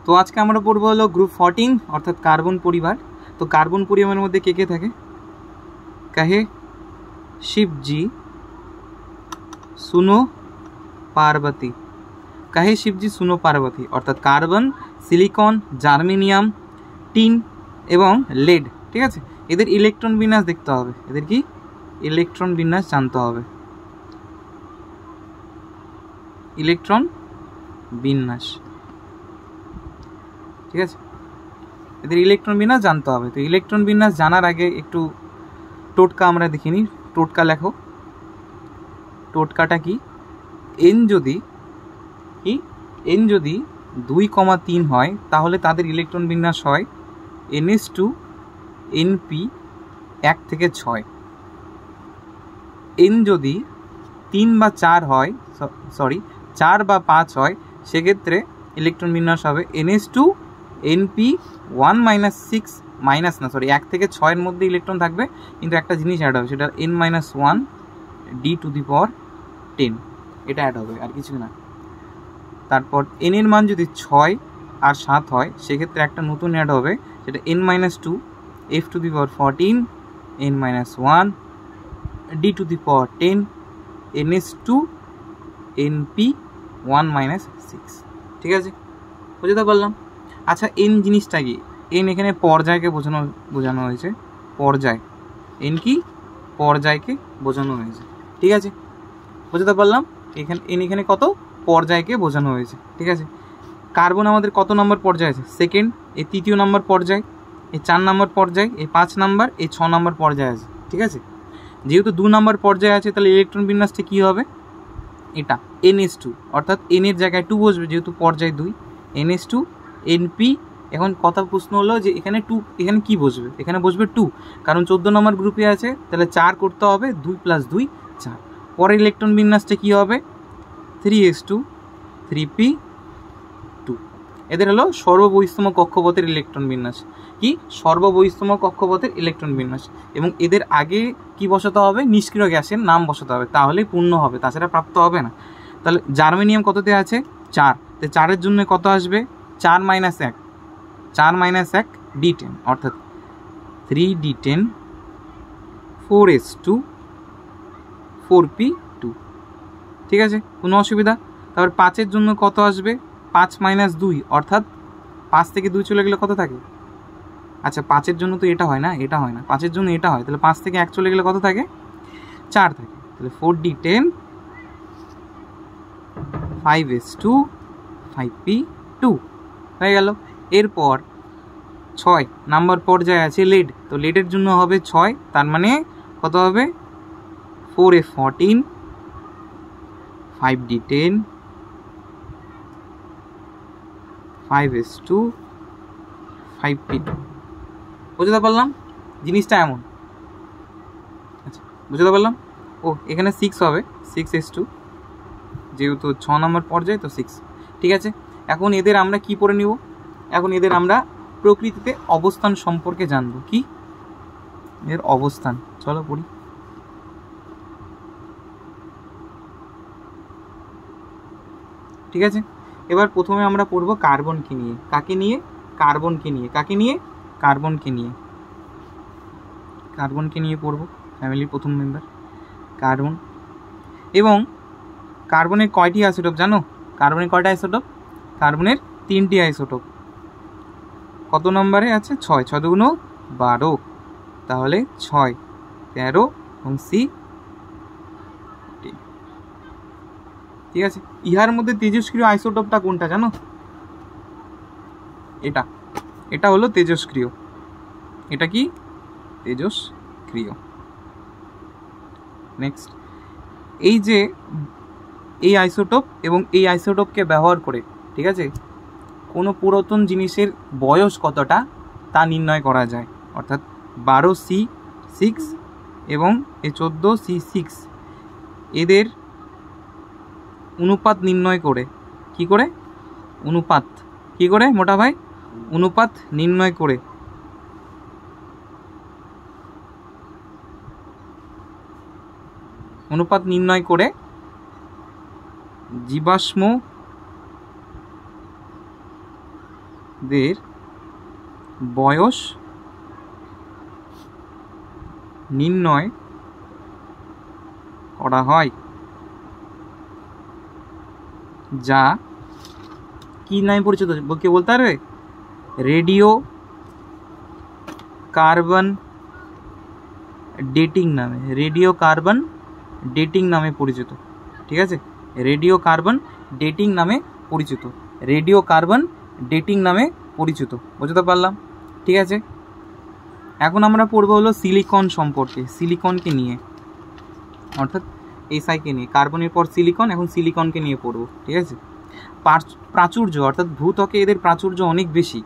তো আজকে আমরা পড়বো হলো গ্রুপ 14 অর্থাৎ কার্বন পরিবার। তো কার্বন পরিবারের মধ্যে কে কে থাকে? कहे शिव जी सुनो पार्वती। कहे शिव जी सुनो पार्वती অর্থাৎ কার্বন, সিলিকন, জার্মেনিয়াম, টিন এবং লেড। ঠিক আছে, এদের ইলেকট্রন বিন্যাস দেখতে হবে, এদের কি ইলেকট্রন বিন্যাস জানতে হবে, ইলেকট্রন বিন্যাস। ঠিক আছে, এদের ইলেকট্রন বিন্যাস জানতে হবে। তো ইলেকট্রন বিন্যাস জানার আগে একটু টোটকা আমরা দেখে নিই। টোটকা লেখো। টোটকাটা কি? এন যদি 2,3 হয় তাহলে তাদের ইলেকট্রন বিন্যাস হয় NH2 NP 1 থেকে 6। এন যদি 3 বা 4 হয়, 4 বা 5 হয়, সেক্ষেত্রে ইলেকট্রন বিন্যাস হবে NH2 NP 1 - 6 1 থেকে 6 এর মধ্যে ইলেকট্রন থাকবে, কিন্তু একটা জিনিস অ্যাড হবে, সেটা N-1 D⁻10, এটা অ্যাড হবে, আর কিছু না। তারপর N এর মান যদি 6 আর 7 হয়, সেক্ষেত্রে একটা নতুন অ্যাড হবে, সেটা N-2 F⁴ N-1 D⁻10 NH2 NP 1 - 6। ঠিক আছে, বুঝতে পারলাম। আচ্ছা, এন জিনিসটা কি? এন এখানে পর্যায়কে বোঝানো হয়েছে, পর্যায়। এন কি? পর্যায়কে বোঝানো হয়েছে। ঠিক আছে, বুঝতে পারলাম। এখানে কত? পর্যায়কে বোঝানো হয়েছে। ঠিক আছে, কার্বন আমাদের কত নম্বর পর্যায়ে আছে? সেকেন্ড। এই 3য় নম্বর পর্যায়, এই 4 নম্বর পর্যায়, এই 5 নম্বর, এই 6 নম্বর পর্যায়ে আছে। ঠিক আছে, যেহেতু 2 নম্বর পর্যায়ে আছে, তাহলে ইলেকট্রন বিন্যাসটা কী হবে? এটা NH2, অর্থাৎ এন এর জায়গায় 2 বসবে, যেহেতু পর্যায় 2, NH2 NP। এখন কথা প্রশ্ন হলো যে এখানে 2, এখানে কি বসবে? এখানে বসবে 2, কারণ 14 নম্বর গ্রুপে আছে, তাহলে 4 করতে হবে, 2 + 2 4। পরের ইলেকট্রন বিন্যাসটা কী হবে? 3s2 3p2। এদের হলো সর্ববহিস্তম কক্ষপথের ইলেকট্রন বিন্যাস। কি? সর্ববহিস্তম কক্ষপথের ইলেকট্রন বিন্যাস। এবং এদের আগে কি বসাতে হবে? নিষ্ক্রিয় গ্যাসের নাম বসাতে হবে, তাহলেই পূর্ণ হবে, তাছাড়া প্রাপ্ত হবে না। তাহলে জার্মেনিয়াম কততে আছে? 4। তো 4-এর জন্য কত আসবে? 4 - 1 4 - 1 D10, অর্থাৎ 3D10 4s2 4p2। ঠিক আছে, কোনো অসুবিধা? তারপর 5-এর জন্য কত আসবে? 5 - 2, অর্থাৎ 5 থেকে 2 চলে গেলে কত থাকে? আচ্ছা, 5-এর জন্য তো এটা হয় না, এটা হয় না, 5-এর জন্য এটা হয়, তাহলে 5 থেকে 1 চলে গেলে কত থাকে? 4 থাকে। তাহলে 4D10 5s2 5p2 হয়ে গেল। এরপর 6 নাম্বার পর্যায়ে আছে লেড। তো লেডের জন্য হবে 6, তার মানে কত হবে? 4f14 5d10 5s2 5p2। বুঝতে পারলাম জিনিসটা এমন। আচ্ছা, বুঝতে পারলাম। ও, এখানে 6 হবে, 6s2, যেহেতু 6 নম্বর পর্যায়ে, তো 6। ঠিক আছে, এখন এদের আমরা কি পড়ে নিব? এখন এদের আমরা প্রকৃতিতে অবস্থান সম্পর্কে জানব। কি? এর অবস্থান, চলো পড়ি। ঠিক আছে, এবার প্রথমে আমরা পড়ব কার্বনকে নিয়ে। কাকে নিয়ে? কার্বনকে নিয়ে। কাকে নিয়ে? কার্বনকে নিয়ে। কার্বনকে নিয়ে পড়ব, ফ্যামিলির প্রথম মেম্বার কার্বন। এবং কার্বনের কয়টি আইসোটোপ জানো? কার্বনের কয়টা আইসোটোপ? কার্বনের 3টি আইসোটোপ। কত নম্বরে আছে? 6, 6 × 2 = 12, তাহলে 6 13 এবং C। ঠিক আছে, ইহার মধ্যে তেজস্ক্রিয় আইসোটোপটা কোনটা জানো? এটা হলো তেজস্ক্রিয়। এটা কি? তেজস্ক্রিয়। নেক্সট, এই যে এই আইসোটোপ এবং এই আইসোটোপকে ব্যবহার করে, ঠিক আছে, কোনো পুরাতন জিনিসের বয়স কতটা তা নির্ণয় করা যায়। অর্থাৎ 12C6 এবং এই 14C6 এদের অনুপাত নির্ণয় করে, কি করে? অনুপাত কি করে মোটা ভাই? অনুপাত নির্ণয় করে জীবাশ্ম দের বয়স নির্ণয় করা হয়, যা কি নামে পরিচিত? কে বলতে পারবে? রেডিও কার্বন ডেটিং নামে, রেডিও কার্বন ডেটিং নামে পরিচিত। ঠিক আছে, রেডিও কার্বন ডেটিং নামে পরিচিত, রেডিও কার্বন ডেটিং নামে পরিচিত। বুঝতে পারলাম? ঠিক আছে, এখন আমরা পড়বো হলো সিলিকন সম্পর্কে, সিলিকনকে নিয়ে, অর্থাৎ এসআইকে নিয়ে। কার্বনের পর সিলিকন, এখন সিলিকনকে নিয়ে পড়বো। ঠিক আছে, প্রাচুর্য অর্থাৎ ভূত্বকে এদের প্রাচুর্য অনেক বেশি।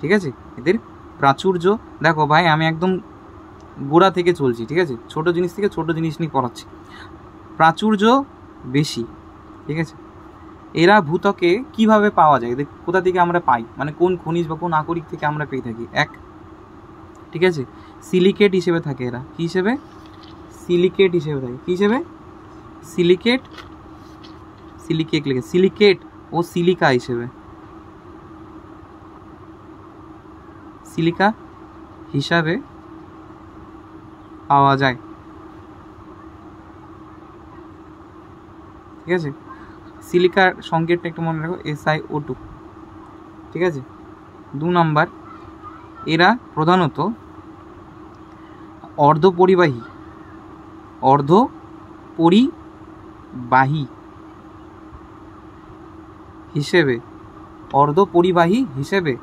ঠিক আছে, এদের প্রাচুর্য, দেখো ভাই আমি একদম গোড়া থেকে চলছি। ঠিক আছে, ছোট জিনিস থেকে ছোট জিনিস নিয়ে পড়াচ্ছি। প্রাচুর্য বেশি। ঠিক আছে, এরা ভূত্বকে কিভাবে পাওয়া যায়, এদের কোথা থেকে আমরা পাই, মানে কোন খনিজ বা কোন আকরিক থেকে আমরা পেয়ে থাকি? এক, ঠিক আছে, সিলিকেট হিসেবে থাকে এরা। কী হিসেবে? সিলিকেট হিসেবে থাকে। কী হিসেবে? সিলিকেট, সিলিকেট লেগে, সিলিকেট ও সিলিকা হিসেবে, সিলিকা হিসাবে পাওয়া যায়। ঠিক আছে, সিলিকার সংকেতটা একটু মনে রাখো, SiO2। ঠিক আছে, 2 নম্বর, এরা প্রধানত অর্ধপরিবাহী, অর্ধপরিবাহী হিসেবে, অর্ধপরিবাহী হিসেবে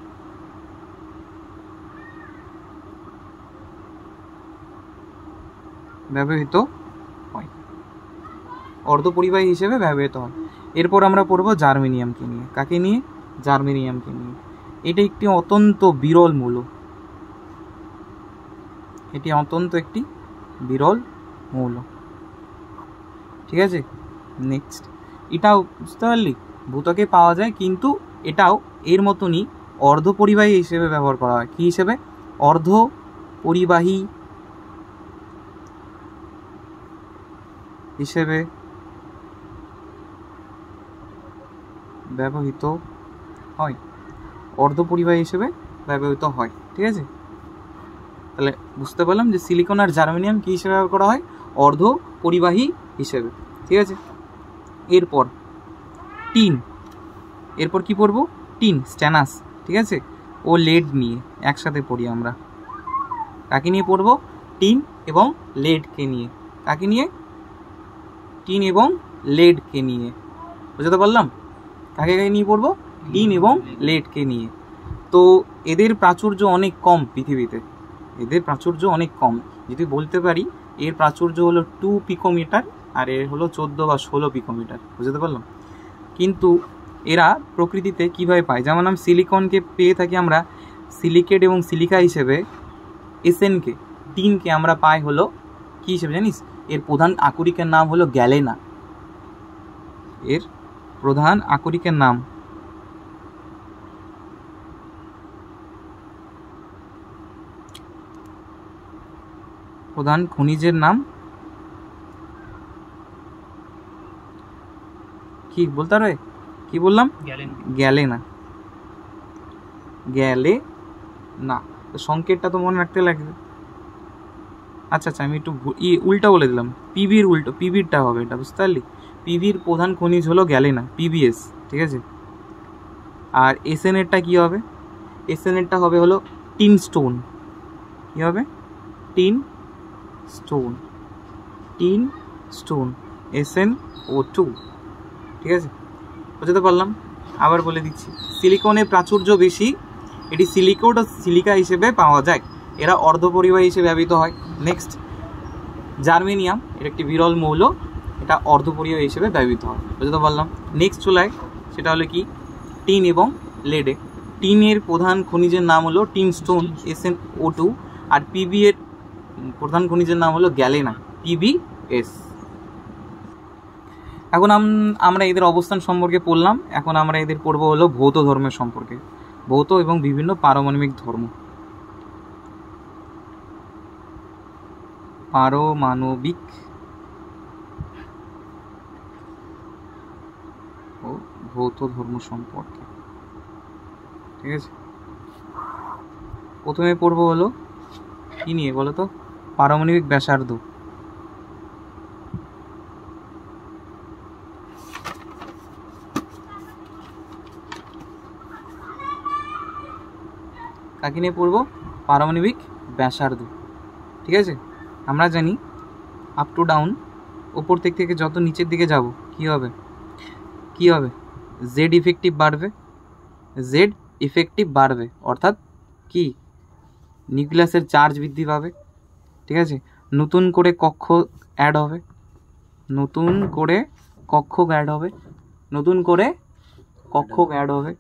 ব্যবহৃত হয়, অর্ধপরিবাহী হিসেবে ব্যবহৃত হয়। এরপর আমরা পড়ব জার্মেনিয়ামকে নিয়ে। কাকে নিয়ে? জার্মেনিয়ামকে নিয়ে। এটা একটি অত্যন্ত বিরল মৌল, এটি অত্যন্ত একটি বিরল মৌল। ঠিক আছে, নেক্সট, এটাও বুঝতে পারলি, ভূত্বকে পাওয়া যায়, কিন্তু এটাও এর মতনই অর্ধপরিবাহী হিসেবে ব্যবহার করা হয়। কী হিসেবে? অর্ধপরিবাহী হিসেবে ব্যবহৃত হয়, অর্ধপরিবাহী হিসেবে ব্যবহৃত হয়। ঠিক আছে, তাহলে বুঝতে পারলাম যে সিলিকন আর জার্মেনিয়াম কী হিসেবে ব্যবহার করা হয়? অর্ধপরিবাহী হিসেবে। ঠিক আছে, এরপর টিন, এরপর কি পড়বো? Tin, stannous. ঠিক আছে, ও লেড নিয়ে একসাথে পড়ি আমরা। কাকে নিয়ে পড়বো? টিন এবং লেডকে নিয়ে। কাকে নিয়ে? টিন এবং লেডকে নিয়ে। বুঝতে পারলাম? কাকে কাকে নিয়ে পড়বো? টিন এবং লেডকে নিয়ে। তো এদের প্রাচুর্য অনেক কম পৃথিবীতে, এদের প্রাচুর্য অনেক কম। যদি বলতে পারি এর প্রাচুর্য হলো 2 পিকোমিটার, আর এর হলো 14 বা 16 পিকোমিটার। বুঝতে পারলাম? কিন্তু এরা প্রকৃতিতে কিভাবে পায়? যেমন আমি সিলিকনকে পেয়ে থাকি আমরা সিলিকেট এবং সিলিকা হিসেবে, এসএনকে, টিনকে আমরা পাই হলো কী হিসেবে জানিস? এর প্রধান আকরিকের নাম হলো গ্যালেনা। এর প্রধান আকরিকের নাম প্রধান খনিজের নাম কি বলতে পারবে? কি বললাম? গ্যালেনা। গ্যালেনা, সংকেতটা তো মনে রাখতে লাগবে। আচ্ছা আচ্ছা, আমি একটু উল্টা বলে দিলাম, পিবির উল্টো, পিবিরটা হবে এটা, বুঝতে পারলি? পিবির প্রধান খনিজ হলো গ্যালেনা, পিবিএস। ঠিক আছে, আর এসএনেরটা কী হবে? এসএনেরটা হবে হলো টিন স্টোন। কী হবে? Tin stone, tin stone, SnO2। ঠিক আছে, বুঝতে পারলাম? আবার বলে দিচ্ছি, সিলিকনের প্রাচুর্য বেশি, এটি সিলিকেট ও সিলিকা হিসেবে পাওয়া যায়, এরা অর্ধপরিবাহী হিসেবে ব্যবহৃত হয়। নেক্সট, জার্মেনিয়াম, এটা একটি বিরল মৌল, এটা অর্ধপরিবাহী হিসেবে ব্যবহৃত হয়। বুঝতে পারলাম? নেক্সট চলে, সেটা হলো কি? টিন এবং লেডে। টিনের প্রধান খনিজের নাম হলো টিন স্টোন, SnO2, আর পিবি এর প্রধান খনিজের নাম হলো গ্যালেনা, PbS। এখন আমরা এদের অবস্থান সম্পর্কে পড়লাম, এখন আমরা এদের পড়ব হলো ভৌত ধর্মের সম্পর্কে, ভৌত এবং বিভিন্ন পারমাণবিক ধর্ম। পারমাণবিক ও ভৌত ধর্ম সম্পর্কে। ঠিক আছে, প্রথমে পড়বো হলো কি নিয়ে বলো তো, পারমাণবিক ব্যাসার্ধ। কাকে নিয়ে পড়বো? পারমাণবিক ব্যাসার্ধ। ঠিক আছে, আমরা জানি আপ টু ডাউন, ওপর দিক থেকে যত নিচের দিকে যাব কি হবে, কি হবে, জেড ইফেক্টিভ বাড়বে, জেড ইফেক্টিভ বাড়বে, অর্থাৎ কি, নিউক্লিয়াসের চার্জ বৃদ্ধি পাবে। ঠিক আছে, নতুন করে কক্ষ অ্যাড হবে, নতুন করে কক্ষ অ্যাড হবে, নতুন করে কক্ষ অ্যাড হবে,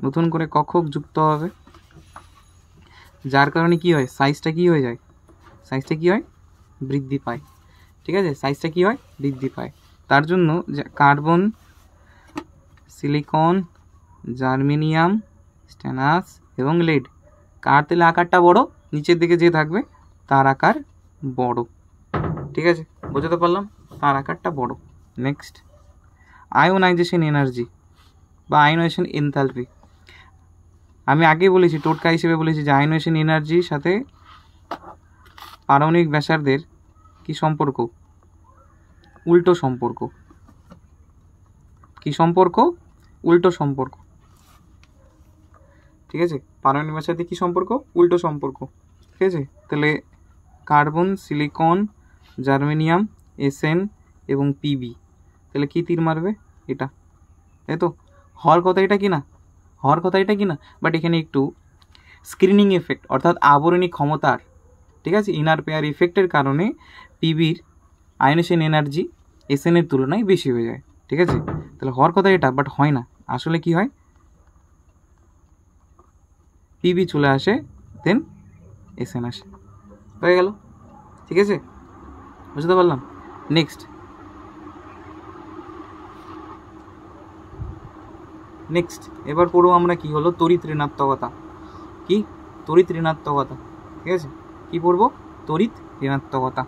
নতুন করে কক্ষক যুক্ত হবে, যার কারণে কি হয়, সাইজটা কি হয়ে যায়, সাইজটা কি হয়, বৃদ্ধি পায়। ঠিক আছে, সাইজটা কি হয়, বৃদ্ধি পায়। তার জন্য কার্বন, সিলিকন, জার্মেনিয়াম, স্ট্যানাস এবং লেড, কার তেলে আকারটা বড়, নিচের দিকে যে থাকবে তার আকার বড়। ঠিক আছে, বোঝাতে পারলাম, তার আকারটা বড়। নেক্সট, আয়োনাইজেশন এনার্জি বা আয়োনাইজেশন এনথালপি। আমি আগেই বলেছি, টোটকা হিসেবে বলেছি যে আয়োনাইজেশন এনার্জির সাথে পারমাণবিক ব্যাসার্ধের কি সম্পর্ক, উল্টো সম্পর্ক। কি সম্পর্ক, উল্টো সম্পর্ক। ঠিক আছে, পারমাণবিক ব্যাসার্ধে কি সম্পর্ক, উল্টো সম্পর্ক। ঠিক আছে, তাহলে কার্বন, সিলিকন, জার্মেনিয়াম, এসএন এবং পিবি, তাহলে কি তীর মারবে, এটা, তাই তো। হওয়ার কথা এটা কি না, হওয়ার কথা এটা কি না, বাট এখানে একটু স্ক্রিনিং এফেক্ট অর্থাৎ আবরণী ক্ষমতার, ঠিক আছে, ইনার পেয়ার ইফেক্টের কারণে পিবির আয়োনাইজেশন এনার্জি এসএনের তুলনায় বেশি হয়ে যায়। ঠিক আছে, তাহলে হওয়ার কথা এটা, বাট হয় না, আসলে কি হয়, পিবি চলে আসে, দেন এসএন আসে, হয়ে গেল। ঠিক আছে, বুঝতে পারলাম। নেক্সট, নেক্সট এবার পড়বো আমরা কি হলো তড়িৎ ঋণাত্মকতা। কি, তড়িৎ ঋণাত্মকতা। ঠিক আছে, কি পড়বো, তড়িৎ ঋণাত্মকতা।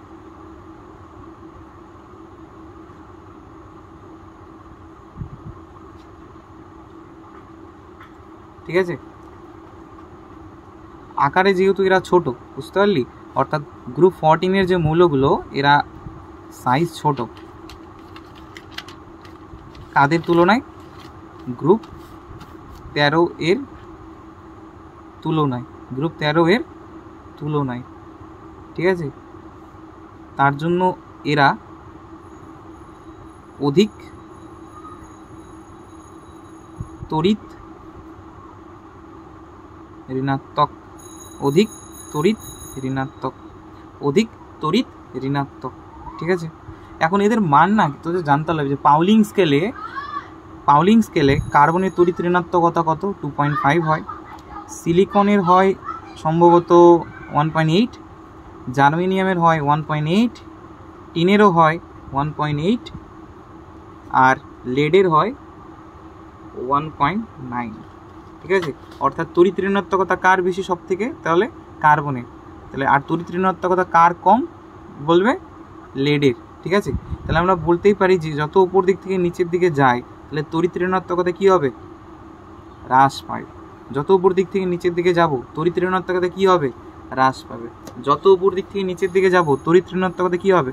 ঠিক আছে, আকারে যেহেতু এরা ছোট, বুঝতে পারলি, অর্থাৎ গ্রুপ 14 যে মৌলগুলো এরা সাইজ ছোট, কাদের তুলনায়, গ্রুপ 13 এর তুলনায়, গ্রুপ 13 এর তুলনায়। ঠিক আছে, তার জন্য এরা অধিক তড়িৎ ঋণাত্মক, অধিক তড়িৎ ঋণাত্মক, অধিক তড়িৎ ঋণাত্মক। ঠিক আছে, এখন এদের মান না তোদের জানতে হবে যে পাউলিং স্কেলে কার্বনের তড়িৎ ঋণাত্মকতা কত, 2.5 হয়, সিলিকনের হয় সম্ভবত 1.8, জার্মেনিয়ামের হয় 1.8, টিনেরও হয় 1.8, আর লেডের হয় 1.9। ঠিক আছে, অর্থাৎ তড়িৎ ঋণাত্মকতা কার বেশি সব থেকে, তাহলে কার্বনের। তাহলে আর তড়িৎ ঋণাত্মকতা কার কম, বলবে লেডের। ঠিক আছে, তাহলে আমরা বলতেই পারি যে যত উপর দিক থেকে নিচের দিকে যায় তাহলে তড়িৎ ঋণাত্মকতা কী হবে, হ্রাস পায়। যত উপর দিক থেকে নিচের দিকে যাব তড়িৎ ঋণাত্মকতা কী হবে, হ্রাস পাবে। যত উপর দিক থেকে নিচের দিকে যাব তড়িৎ ঋণাত্মকতা কী হবে,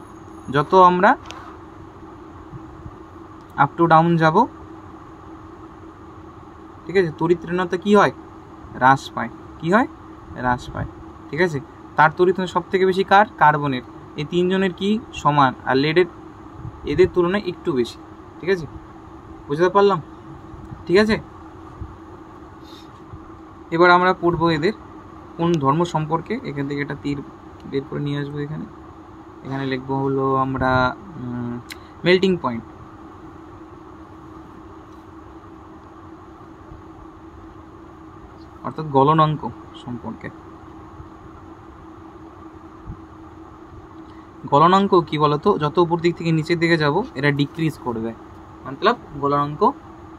যত আমরা আপ টু ডাউন যাব, ঠিক আছে, তড়িৎ ঋণাত্মকতা কী হয়, হ্রাস পায়। কী হয়, হ্রাস পায়। ঠিক আছে, তার তড়িৎ সব থেকে বেশি কার, কার্বনের। এই তিনজনের কি সমান, আর লেডের এদের তুলনায় একটু বেশি। ঠিক আছে, বুঝতে পারলাম। ঠিক আছে, এবার আমরা পড়বো এদের কোন ধর্ম সম্পর্কে। এখান থেকে একটা তীর বের করে নিয়ে আসবো, এখানে এখানে লিখবো হলো আমরা মেল্টিং পয়েন্ট। অর্থাৎ গলনাঙ্ক সম্পর্কে। গলনাঙ্ক কি বলতো, যত উপর দিক থেকে নিচের দিকে যাব এরা ডিক্রিজ করবে, মতলব গলনাঙ্ক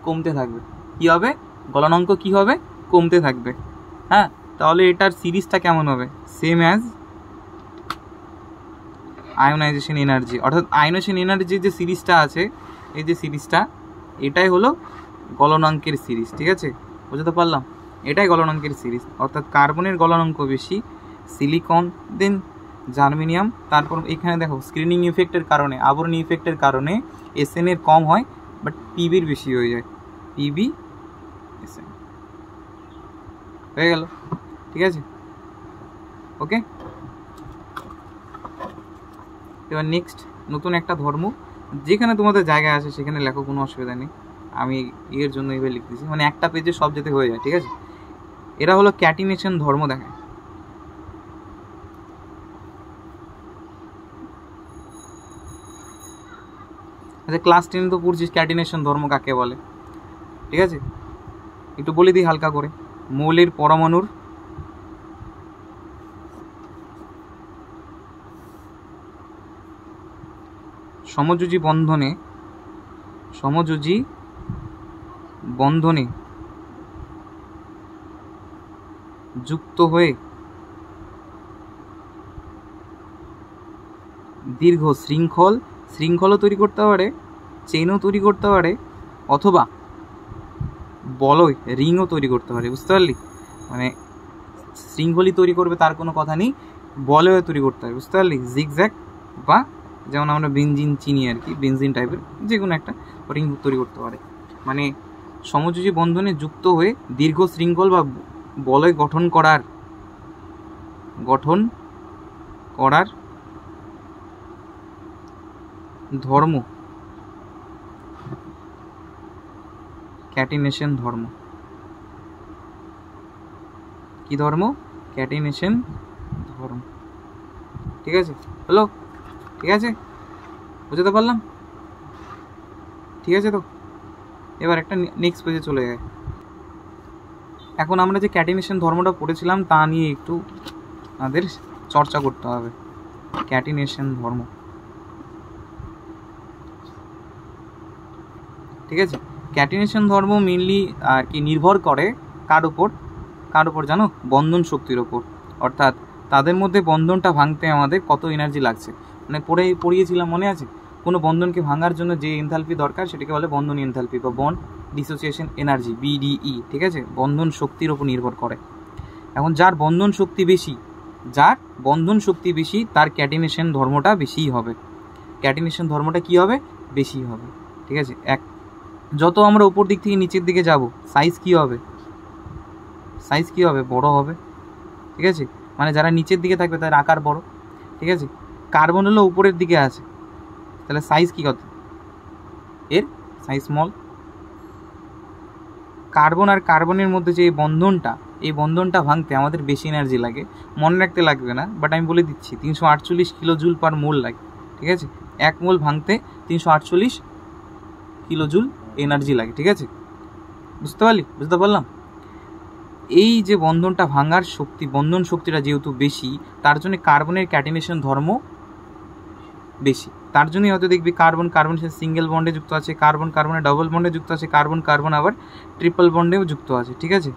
কমতে থাকবে। কি হবে, গলনাঙ্ক কি হবে, কমতে থাকবে। হ্যাঁ, তাহলে এটার সিরিজটা কেমন হবে, সেম অ্যাজ আয়োনাইজেশন এনার্জি। অর্থাৎ আয়োনাইজেশন এনার্জির যে সিরিজটা আছে, এই যে সিরিজটা, এটাই হলো গলনাঙ্কের সিরিজ, ঠিক আছে, বুঝতে পারলাম? এটাই গলনাঙ্কের সিরিজ, অর্থাৎ কার্বনের গলনাঙ্ক বেশি, সিলিকন দেন জার্মেনিয়াম। তারপর এখানে দেখো স্ক্রিনিং ইফেক্টের কারণে, আবরণ ইফেক্টের কারণে এসএন এর কম হয়, বাট পিবির বেশি হয়ে যায়, পিবি এসএন হয়ে গেল, ঠিক আছে, ওকে। এবার নেক্সট নতুন একটা ধর্ম, যেখানে তোমাদের জায়গা আছে সেখানে লেখো, কোনো অসুবিধা নেই, আমি এর জন্য এইভাবে লিখতেছি, মানে একটা পেজে সব যেতে হয়ে যায়, ঠিক আছে। এরা হলো ক্যাটিনেশন ধর্ম দেখায়। আচ্ছা, ক্লাস 10 তো পড়ছিস ক্যাটিনেশন ধর্ম কাকে বলে, ঠিক আছে, একটু বলে দিই হালকা করে। মৌলের পরমাণুর সমযোজী বন্ধনে যুক্ত হয়ে দীর্ঘ শৃঙ্খলও তৈরি করতে পারে, চেইনও তৈরি করতে পারে, অথবা বলয় রিংও তৈরি করতে পারে, বুঝতে পারলি? মানে শৃঙ্খলই তৈরি করবে তার কোনো কথা নেই, বলয় তৈরি করতে পারে, বুঝতে পারলি? জিগজ্যাগ বা যেমন আমরা বেনজিন চিনি আর কি, বেনজিন টাইপের যে কোনো একটা রিং তৈরি করতে পারে। মানে সমযোজী বন্ধনে যুক্ত হয়ে দীর্ঘ শৃঙ্খল বা বলয় গঠন করার ধর্ম ক্যাটিনেশন ধর্ম। কি ধর্ম? ক্যাটিনেশন ধর্ম, ঠিক আছে, হলো, ঠিক আছে, বুঝতে পারলাম, ঠিক আছে। তো এবার একটা নেক্সট পেজে চলে যায়। এখন আমরা যে ক্যাটিনেশন ধর্মটা পড়েছিলাম তা নিয়ে একটু আমাদের চর্চা করতে হবে। ক্যাটিনেশন ধর্ম, ঠিক আছে। ক্যাটিনেশন ধর্ম মেনলি আর কি নির্ভর করে কার উপর জানো? বন্ধন শক্তির ওপর, অর্থাৎ তাদের মধ্যে বন্ধনটা ভাঙতে আমাদের কত এনার্জি লাগছে। মানে পড়িয়েছিলাম, মনে আছে? কোনো বন্ধনকে ভাঙার জন্য যে এনথালপি দরকার সেটাকে বলে বন্ধন এনথালপি বা বন্ড ডিসোসিয়েশন এনার্জি, বিডিই, ঠিক আছে, বন্ধন শক্তির ওপর নির্ভর করে। এখন যার বন্ধন শক্তি বেশি তার ক্যাটিনেশন ধর্মটা বেশিই হবে। ক্যাটিনেশন ধর্মটা কী হবে? বেশি হবে, ঠিক আছে। যত আমরা উপর দিক থেকে নিচের দিকে যাব, সাইজ কী হবে? বড় হবে, ঠিক আছে। মানে যারা নিচের দিকে থাকবে তার আকার বড়, ঠিক আছে। কার্বন হলো উপরের দিকে আছে, তাহলে সাইজ কী কত? এর সাইজ স্মল। কার্বন আর কার্বনের মধ্যে যে এই বন্ধনটা ভাঙতে আমাদের বেশি এনার্জি লাগে, মনে রাখতে লাগবে না, বাট আমি বলে দিচ্ছি 348 কিলো জুল পার মোল লাগে, ঠিক আছে। 1 মোল ভাঙতে 348 কিলো জুল এনার্জি লাগে, ঠিক আছে, বুঝতে পারলাম? এই যে বন্ধনটা ভাঙার শক্তি, বন্ধন শক্তিটা যেহেতু বেশি, তার জন্য কার্বনের ক্যাটিনেশন ধর্ম বেশি। তার জন্যই হয়তো দেখবি কার্বন সাথে সিঙ্গেল বন্ডে যুক্ত আছে, কার্বন ডাবল বন্ডে যুক্ত আছে, কার্বন আবার ট্রিপল বন্ডেও যুক্ত আছে, ঠিক আছে।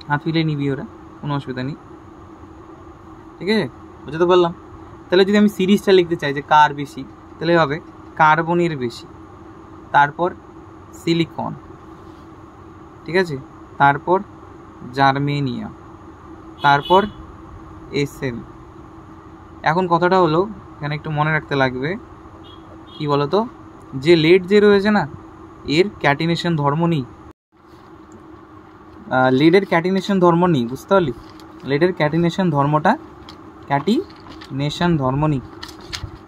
হাত ফিলে নিবি, ওরা কোনো অসুবিধা নেই, ঠিক আছে, বুঝতে পারলাম? তাহলে যদি আমি সিরিজটা লিখতে চাই যে কার বেশি, তাহলে হবে কার্বনের বেশি, তারপর সিলিকন, ঠিক আছে, তারপর জার্মেনিয়াম, তারপর এসএম। এখন কথাটা হলো এখানে একটু মনে রাখতে লাগবে, কি বলতো, যে লেড যে রয়েছে না, এর ক্যাটিনেশন ধর্ম নেই, লেডের ক্যাটিনেশন ধর্ম নেই, বুঝতে পারলি? লেডের ক্যাটিনেশন ধর্ম নেই।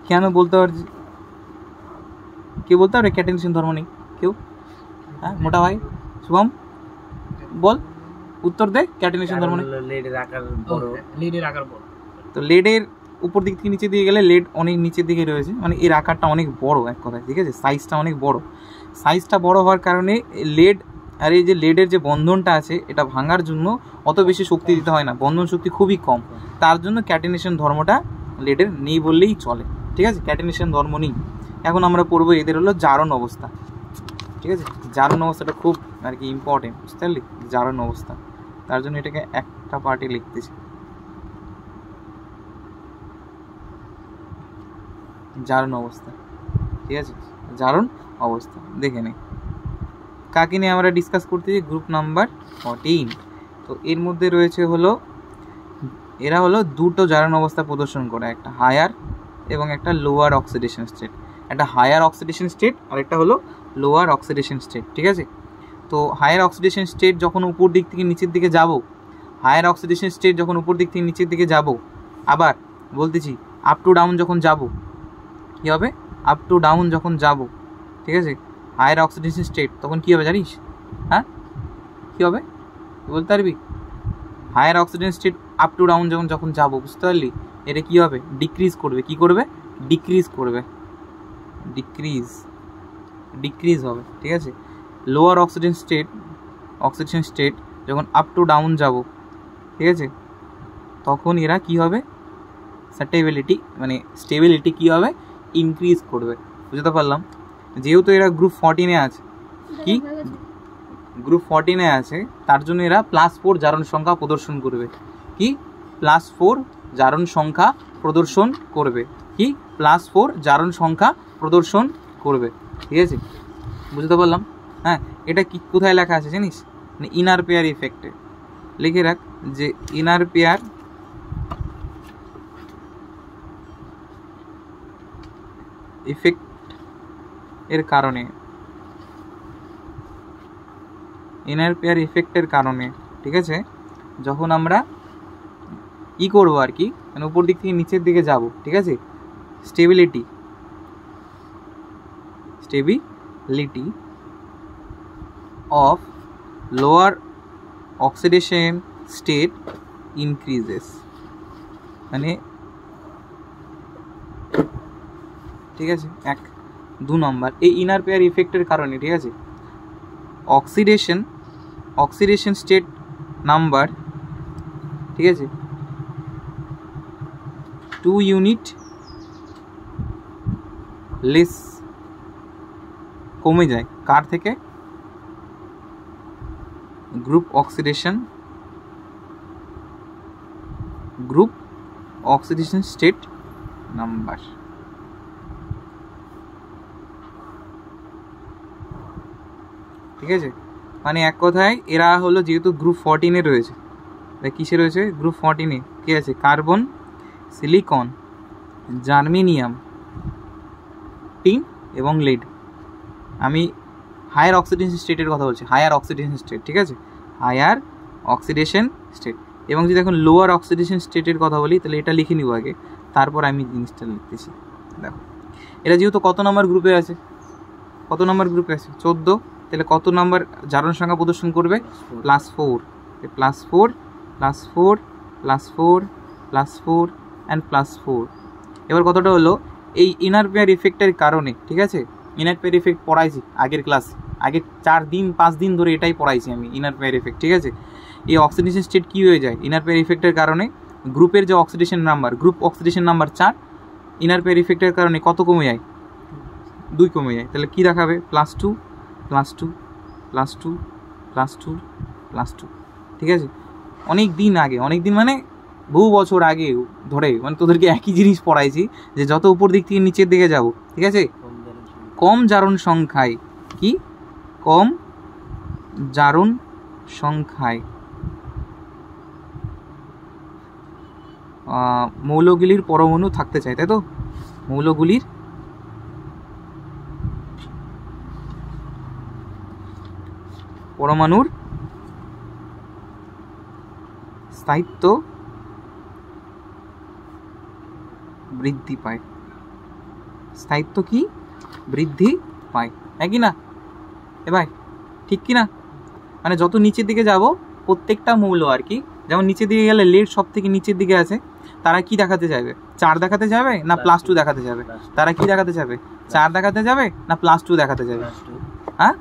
কেন বলতে পারছি? কেউ বলতে পারে ক্যাটিনেশন ধর্ম নেই? কেউ? হ্যাঁ, মোটা ভাই শুভম বল, উত্তর দে। ক্যাটিনেশন ধর্ম নেই, লেডের আকার বড়। তো লেডের উপর দিক থেকে নিচে দিয়ে গেলে লেড অনেক নিচের দিকে রয়েছে, মানে এর আকারটা অনেক বড়, এক কথায়, ঠিক আছে, সাইজটা অনেক বড়। সাইজটা বড় হওয়ার কারণে লেড আর এই যে লেডের যে বন্ধনটা আছে এটা ভাঙার জন্য অত বেশি শক্তি দিতে হয় না, বন্ধন শক্তি খুবই কম, তার জন্য ক্যাটিনেশন ধর্মটা লেডের নেই বললেই চলে, ঠিক আছে, ক্যাটিনেশন ধর্ম নেই। এখন আমরা পড়বো এদের হলো জারণ অবস্থা, ঠিক আছে। জারণ অবস্থাটা খুব আর কি ইম্পর্টেন্ট, বুঝতে পারলি? জারণ অবস্থা, তার জন্য এটাকে একটা পার্টে লিখতেছি, জারণ অবস্থা, ঠিক আছে, জারণ অবস্থা দেখে নে। কাকে নিয়ে আমরা ডিসকাস করতেছি? Group number 14। তো এর মধ্যে রয়েছে হলো এরা হলো দুটো জারণ অবস্থা প্রদর্শন করে, একটা হায়ার এবং একটা লোয়ার অক্সিডেশন স্টেট। একটা হায়ার অক্সিডেশন স্টেট আর একটা হলো লোয়ার অক্সিডেশন স্টেট, ঠিক আছে? তো হায়ার অক্সিডেশন স্টেট যখন উপর দিক থেকে নিচের দিকে যাব, হায়ার অক্সিডেশন স্টেট যখন উপর দিক থেকে নিচের দিকে যাব, আবার বলতেছি আপ টু ডাউন যখন যাব, কী হবে? আপ টু ডাউন যখন যাব, ঠিক আছে, হায়ার অক্সিডেশন স্টেট, তখন কী হবে জানিস? হ্যাঁ, কী হবে বলতে পারবি? Higher oxidation state up to down যখন যাব, বুঝতে পারলি? এটা কী হবে? ডিক্রিজ করবে। কী করবে? ডিক্রিজ করবে। ডিক্রিজ হবে, ঠিক আছে? লোয়ার অক্সিডেশন স্টেট যখন আপ টু ডাউন যাব, ঠিক আছে, তখন এরা কী হবে? স্টেবিলিটি কী হবে? ইনক্রিজ করবে। বুঝতে পারলাম? যেহেতু এরা গ্রুপ 14-এ আছে, কি গ্রুপ 14-এ আছে, তার জন্য এরা +4 জারণ সংখ্যা প্রদর্শন করবে। কি +4 জারণ সংখ্যা প্রদর্শন করবে? কি +4 জারণ সংখ্যা প্রদর্শন করবে, ঠিক আছে? বুঝতে পারলাম? হ্যাঁ, এটা কি কোথায় লেখা আছে জানিস? মানে ইনার পেয়ার ইফেক্টে লিখে রাখ যে ইনার পেয়ার ইফেক্ট এর কারণে, ইনার পেয়ার ইফেক্টের কারণে, ঠিক আছে, যখন আমরা ই করবো আর কি, মানে উপর দিক থেকে নিচের দিকে যাব, ঠিক আছে, stability of lower oxidation state increases, মানে ঠিক আছে, 2 নম্বর এই ইনার পেয়ার ইফেক্টের কারণে, ঠিক আছে, অক্সিডেশন স্টেট নাম্বার, ঠিক আছে, 2 ইউনিট লেস কমে যায়। কার থেকে? Group oxidation state number. ঠিক আছে, মানে এক কথায় এরা হলো যেহেতু গ্রুপ 14-এ রয়েছে, কিসে রয়েছে? গ্রুপ 14-এ কি আছে? কার্বন, সিলিকন, জার্মেনিয়াম, টিন এবং লিড। আমি হায়ার অক্সিডেশন স্টেটের কথা বলছি, হায়ার অক্সিডেশন স্টেট, ঠিক আছে, হায়ার অক্সিডেশন স্টেট। এবং যদি এখন লোয়ার অক্সিডেশন স্টেটের কথা বলি, তাহলে এটা লিখে নিব আগে, তারপর আমি জিনিসটা লিখতেছি। দেখো, এটা যেহেতু কত নম্বর গ্রুপে আছে? 14। তাহলে কত নম্বর জারণ সংখ্যা প্রদর্শন করবে? +4 অ্যান্ড +4। এবার কতটা হলো? এই ইনার পেয়ার ইফেক্টের কারণে, ঠিক আছে, ইনার পেয়ার ইফেক্ট পড়াইছি আগের ক্লাস, আগে 4-5 দিন ধরে এটাই পড়াইছি আমি, ইনার পেয়ার ইফেক্ট, ঠিক আছে। এই অক্সিডেশন স্টেট কী হয়ে যায়? ইনার পেয়ার ইফেক্টের কারণে গ্রুপের যে oxidation number, group oxidation number 4, inert pair ইফেক্টের কারণে কত কমে যায়? 2 কমে যায়। তাহলে কী দেখাবে? +2, ঠিক আছে। অনেক দিন মানে বহু বছর আগে ধরে, মানে তোদেরকে একই জিনিস পড়াইছি যে যত উপর দিক থেকে নিচের দিকে যাব, ঠিক আছে, কম জারণ সংখ্যায়, কি কম জারণ সংখ্যায় মৌলগুলির পরমাণু থাকতে চায়, তাই তো? মৌলগুলির পরমাণুর স্থায়িত্ব বৃদ্ধি পায়। স্থায়িত্ব কি? বৃদ্ধি পায়, একই না এ ভাই? ঠিক কি না? মানে যত নিচের দিকে যাব, প্রত্যেকটা মৌল আর কি, যেমন নিচের দিকে গেলে লেড সব থেকে নিচের দিকে আছে, তারা কি দেখাতে যাবে? 4 দেখাতে যাবে না +2 দেখাতে যাবে? তারা কি দেখাতে যাবে? 4 দেখাতে যাবে না +2 দেখাতে যাবে? হ্যাঁ,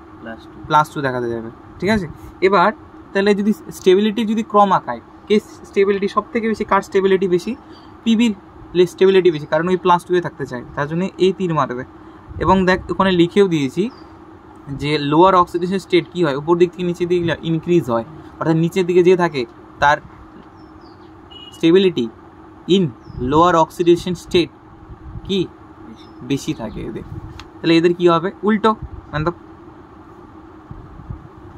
+2 দেখাতে যাবে, ঠিক আছে। এবার তাহলে যদি স্টেবিলিটি যদি ক্রম আঁকায়, কে স্টেবিলিটি সব থেকে বেশি? কার স্টেবিলিটি বেশি? পিবির স্টেবিলিটি বেশি, কারণ ওই +2-এ থাকতে চায়, তার জন্য এই তীর মারবে। এবং দেখ, ওখানে লিখেও দিয়েছি যে লোয়ার অক্সিডেশন স্টেট কী হয়? উপর দিক থেকে নিচের দিকে ইনক্রিজ হয়, অর্থাৎ নিচের দিকে যে থাকে তার stability in lower oxidation state কি বেশি থাকে এদের। তাহলে এদের কি হবে? উল্টো, মানে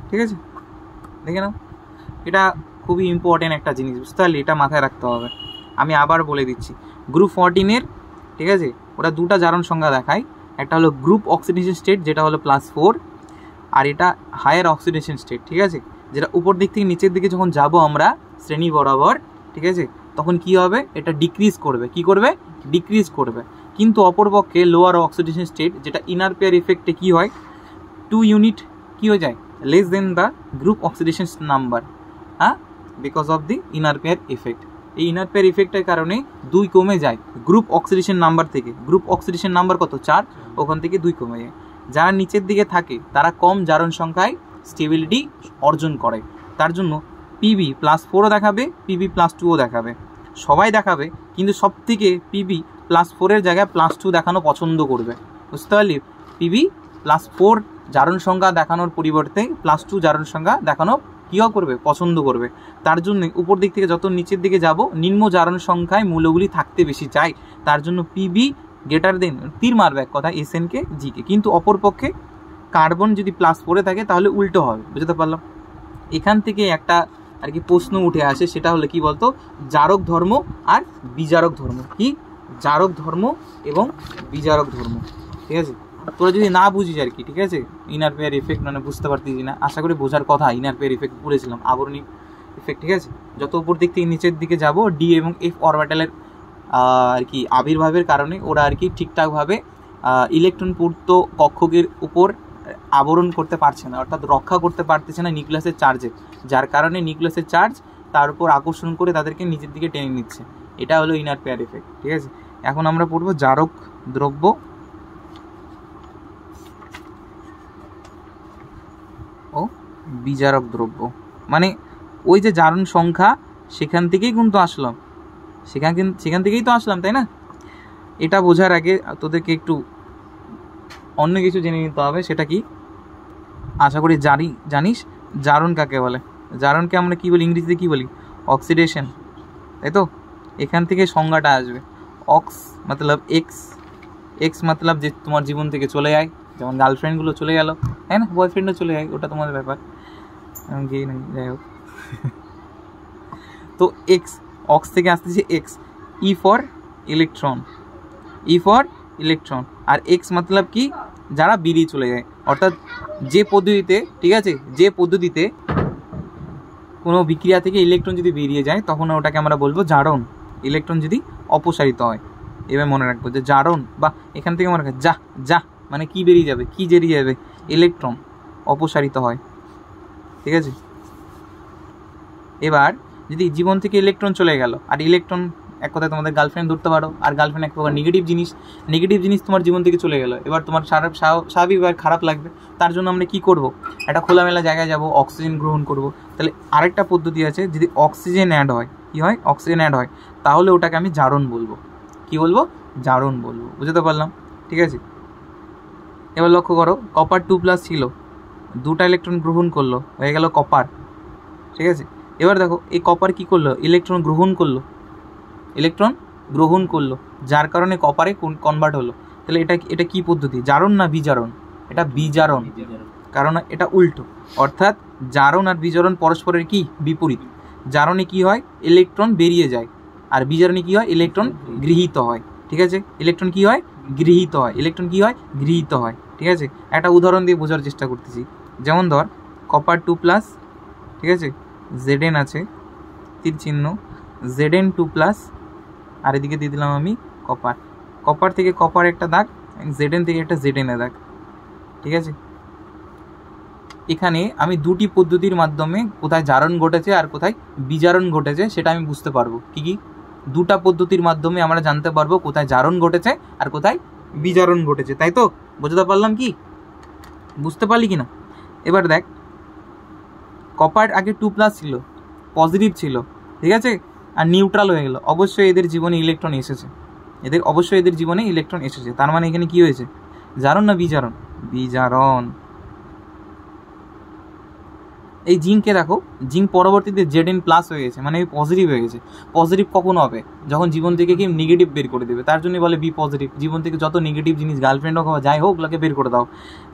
ঠিক আছে, দেখে নাও, এটা খুবই ইম্পর্টেন্ট একটা জিনিস, বুঝতে পারলি? এটা মাথায় রাখতে হবে। আমি আবার বলে দিচ্ছি, গ্রুপ 14-এর, ঠিক আছে, ওটা দুটা জারণ সংখ্যা দেখায়। একটা হলো গ্রুপ অক্সিডেশন স্টেট, যেটা হলো +4, আর এটা হায়ার অক্সিডেশন স্টেট, ঠিক আছে, যেটা উপর দিক থেকে নিচের দিকে যখন যাব আমরা শ্রেণী বরাবর, ঠিক আছে, তখন কি হবে, এটা ডিক্রিজ করবে। কি করবে? ডিক্রিজ করবে। কিন্তু অপরপক্ষে লোয়ার অক্সিডেশন স্টেট, যেটা ইনার পেয়ার ইফেক্টে কি হয়, 2 ইউনিট কি হয়ে যায়, less than the group oxidation number, হ্যাঁ, because of the inert pair effect. এই ইনার পেয়ার ইফেক্টের কারণে 2 কমে যায় গ্রুপ অক্সিডেশন নাম্বার থেকে। গ্রুপ অক্সিডেশন নাম্বার কত? 4, ওখান থেকে 2 কমে যায়। যারা নিচের দিকে থাকে তারা কম জারণ সংখ্যায় স্টেবিলিটি অর্জন করে, তার জন্য পিবি +4ও দেখাবে, পিবি +2ও দেখাবে, সবাই দেখাবে, কিন্তু সব থেকে পিবি +4-এর জায়গায় +2 দেখানো পছন্দ করবে, বুঝতে পারলি? পিবি +4 জারণ সংখ্যা দেখানোর পরিবর্তে +2 জারণ সংখ্যা দেখানো কীও করবে, পছন্দ করবে। তার জন্য উপর দিক থেকে যত নিচের দিকে যাব নিম্ন জারণ সংখ্যায় মূলগুলি থাকতে বেশি চাই, তার জন্য পিবি গ্রেটার দেন, তীর মারবে এক কথা, এসএনকে জিকে। কিন্তু অপরপক্ষে কার্বন যদি +4-এ থাকে তাহলে উল্টো হবে, বুঝতে পারলাম? এখান থেকে একটা আর কি প্রশ্ন উঠে আসে, সেটা হলো কি বলতো, জারক ধর্ম আর বিজারক ধর্ম। কি? জারক ধর্ম এবং বিজারক ধর্ম, ঠিক আছে? তোরা যদি না বুঝিস আর কি, ঠিক আছে, ইনার পেয়ার ইফেক্ট মানে বুঝতে পারতেছি না, আশা করি বোঝার কথা। ইনার পেয়ার ইফেক্ট পড়েছিলাম, আবরণী ইফেক্ট, ঠিক আছে? যত উপর দিক থেকে নিচের দিকে যাব ডি এবং এফ অরবিটালের আর কি আবির্ভাবের কারণে ওরা আর কি ঠিকঠাকভাবে ইলেকট্রন পূর্ত কক্ষকের উপর আবরণ করতে পারছে না, অর্থাৎ রক্ষা করতে পারতেছে না নিউক্লিয়াসের চার্জে, যার কারণে নিউক্লিয়াসের চার্জ তার উপর আকর্ষণ করে তাদেরকে নিচের দিকে টেনে নিচ্ছে। এটা হলো ইনার পেয়ার ইফেক্ট, ঠিক আছে? এখন আমরা পড়বো জারক দ্রব্য ও বিজারক দ্রব্য। মানে ওই যে জারণ সংখ্যা সেখান থেকেই কিন্তু আসলাম, সেখান থেকেই তো আসলাম, তাই না? এটা বোঝার আগে তোদেরকে একটু অন্য কিছু জেনে নিতে হবে। সেটা কি? আশা করি জানিস জারণ কাকে বলে। জারণকে আমরা কি বলি, ইংরেজিতে কি বলি? অক্সিডেশন, তাই তো? এখান থেকে সংজ্ঞাটা আসবে। অক্স মতলব এক্স, এক্স মতলব যে তোমার জীবন থেকে চলে যায়, যেমন গার্লফ্রেন্ডগুলো চলে গেল, তাই না? বয়ফ্রেন্ডও চলে যায়, ওটা তোমাদের ব্যাপার, গিয়ে না যাই হোক। তো এক্স, অক্স থেকে আসতেছে ex, e for electron, e for electron. আর এক্স মতলব কি? যারা বেরিয়ে চলে যায়, অর্থাৎ যে পদ্ধতিতে, ঠিক আছে, যে পদ্ধতিতে কোনো বিক্রিয়া থেকে ইলেকট্রন যদি বেরিয়ে যায় তখন ওটাকে আমরা বলবো জারণ। ইলেকট্রন যদি অপসারিত হয়, এবার মনে রাখবো যে জারণ, বা এখান থেকে মনে রাখবো যা মানে কি বেরিয়ে যাবে, কি বেরিয়ে যাবে, ইলেকট্রন অপসারিত হয়, ঠিক আছে? এবার যদি জীবন থেকে ইলেকট্রন চলে গেল, আর ইলেকট্রন এক কথায় তোমাদের গার্লফ্রেন্ড ধরতে পারো, আর গার্লফ্রেন্ড এক প্রকার নেগেটিভ জিনিস তোমার জীবন থেকে চলে গেল, এবার তোমার স্বাভাবিকভাবে খারাপ লাগবে। তার জন্য আমরা কি করব, একটা খোলামেলা জায়গায় যাব, অক্সিজেন গ্রহণ করব। তাহলে আরেকটা পদ্ধতি আছে, যদি অক্সিজেন অ্যাড হয়, কি হয়, অক্সিজেন অ্যাড হয়, তাহলে ওটাকে আমি জারণ বলবো। কি বলবো? জারণ বলবো, বুঝতে পারলাম, ঠিক আছে? এবার লক্ষ্য করো, কপার 2+ ছিল, 2টা ইলেকট্রন গ্রহণ করলো, হয়ে গেল কপার, ঠিক আছে? এবার দেখো এই কপার কি করলো, ইলেকট্রন গ্রহণ করলো, যার কারণে কপারে কনভার্ট হলো। তাহলে এটা কি পদ্ধতি, জারণ না বিজারণ? এটা বিজারণ, কারণ এটা উল্টো, অর্থাৎ জারণ আর বিজারণ পরস্পরের কি বিপরীত। জারণে কি হয়, ইলেকট্রন বেরিয়ে যায়, আর বিজারণে কি হয়, ইলেকট্রন গৃহীত হয়, ঠিক আছে? ইলেকট্রন কি হয়, গৃহীত হয়, ঠিক আছে? একটা উদাহরণ দিয়ে বোঝার চেষ্টা করতেছি। যেমন ধর কপার 2+, ঠিক আছে, Zn আছে, তীর চিহ্ন, Zn2+, আর এদিকে দিয়ে দিলাম আমি কপার থেকে কপার একটা দাগ, Zn থেকে একটা Zn এ দাগ, ঠিক আছে? এখানে আমি দুটি পদ্ধতির মাধ্যমে কোথায় জারণ ঘটেছে আর কোথায় বিজারণ ঘটেছে সেটা আমি বুঝতে পারবো। কি দুটা পদ্ধতির মাধ্যমে আমরা জানতে পারবো কোথায় জারণ ঘটেছে আর কোথায় বিজারণ ঘটেছে, তাই তো? বুঝতে পারলাম কি? বুঝতে পারলি কি না? এবার দেখ, কপার আগে 2+ ছিল, পজিটিভ ছিল, ঠিক আছে, আর নিউট্রাল হয়ে গেল। অবশ্যই এদের জীবনে ইলেকট্রন এসেছে, তার মানে এখানে কি হয়েছে, জারণ না বিজারণ? বিজারণ। এই জিঙ্ককে দেখো, জিঙ্ক পরবর্তীতে Zn+ হয়ে গেছে, মানে পজিটিভ হয়ে গেছে। পজিটিভ কখন হবে, যখন জীবন থেকে কি নেগেটিভ বের করে দেবে, তার জন্য বলে বি পজিটিভ। জীবন থেকে যত নেগেটিভ জিনিস, গার্লফ্রেন্ড হোক যাই হোক, ওগুলোকে বের করে দাও।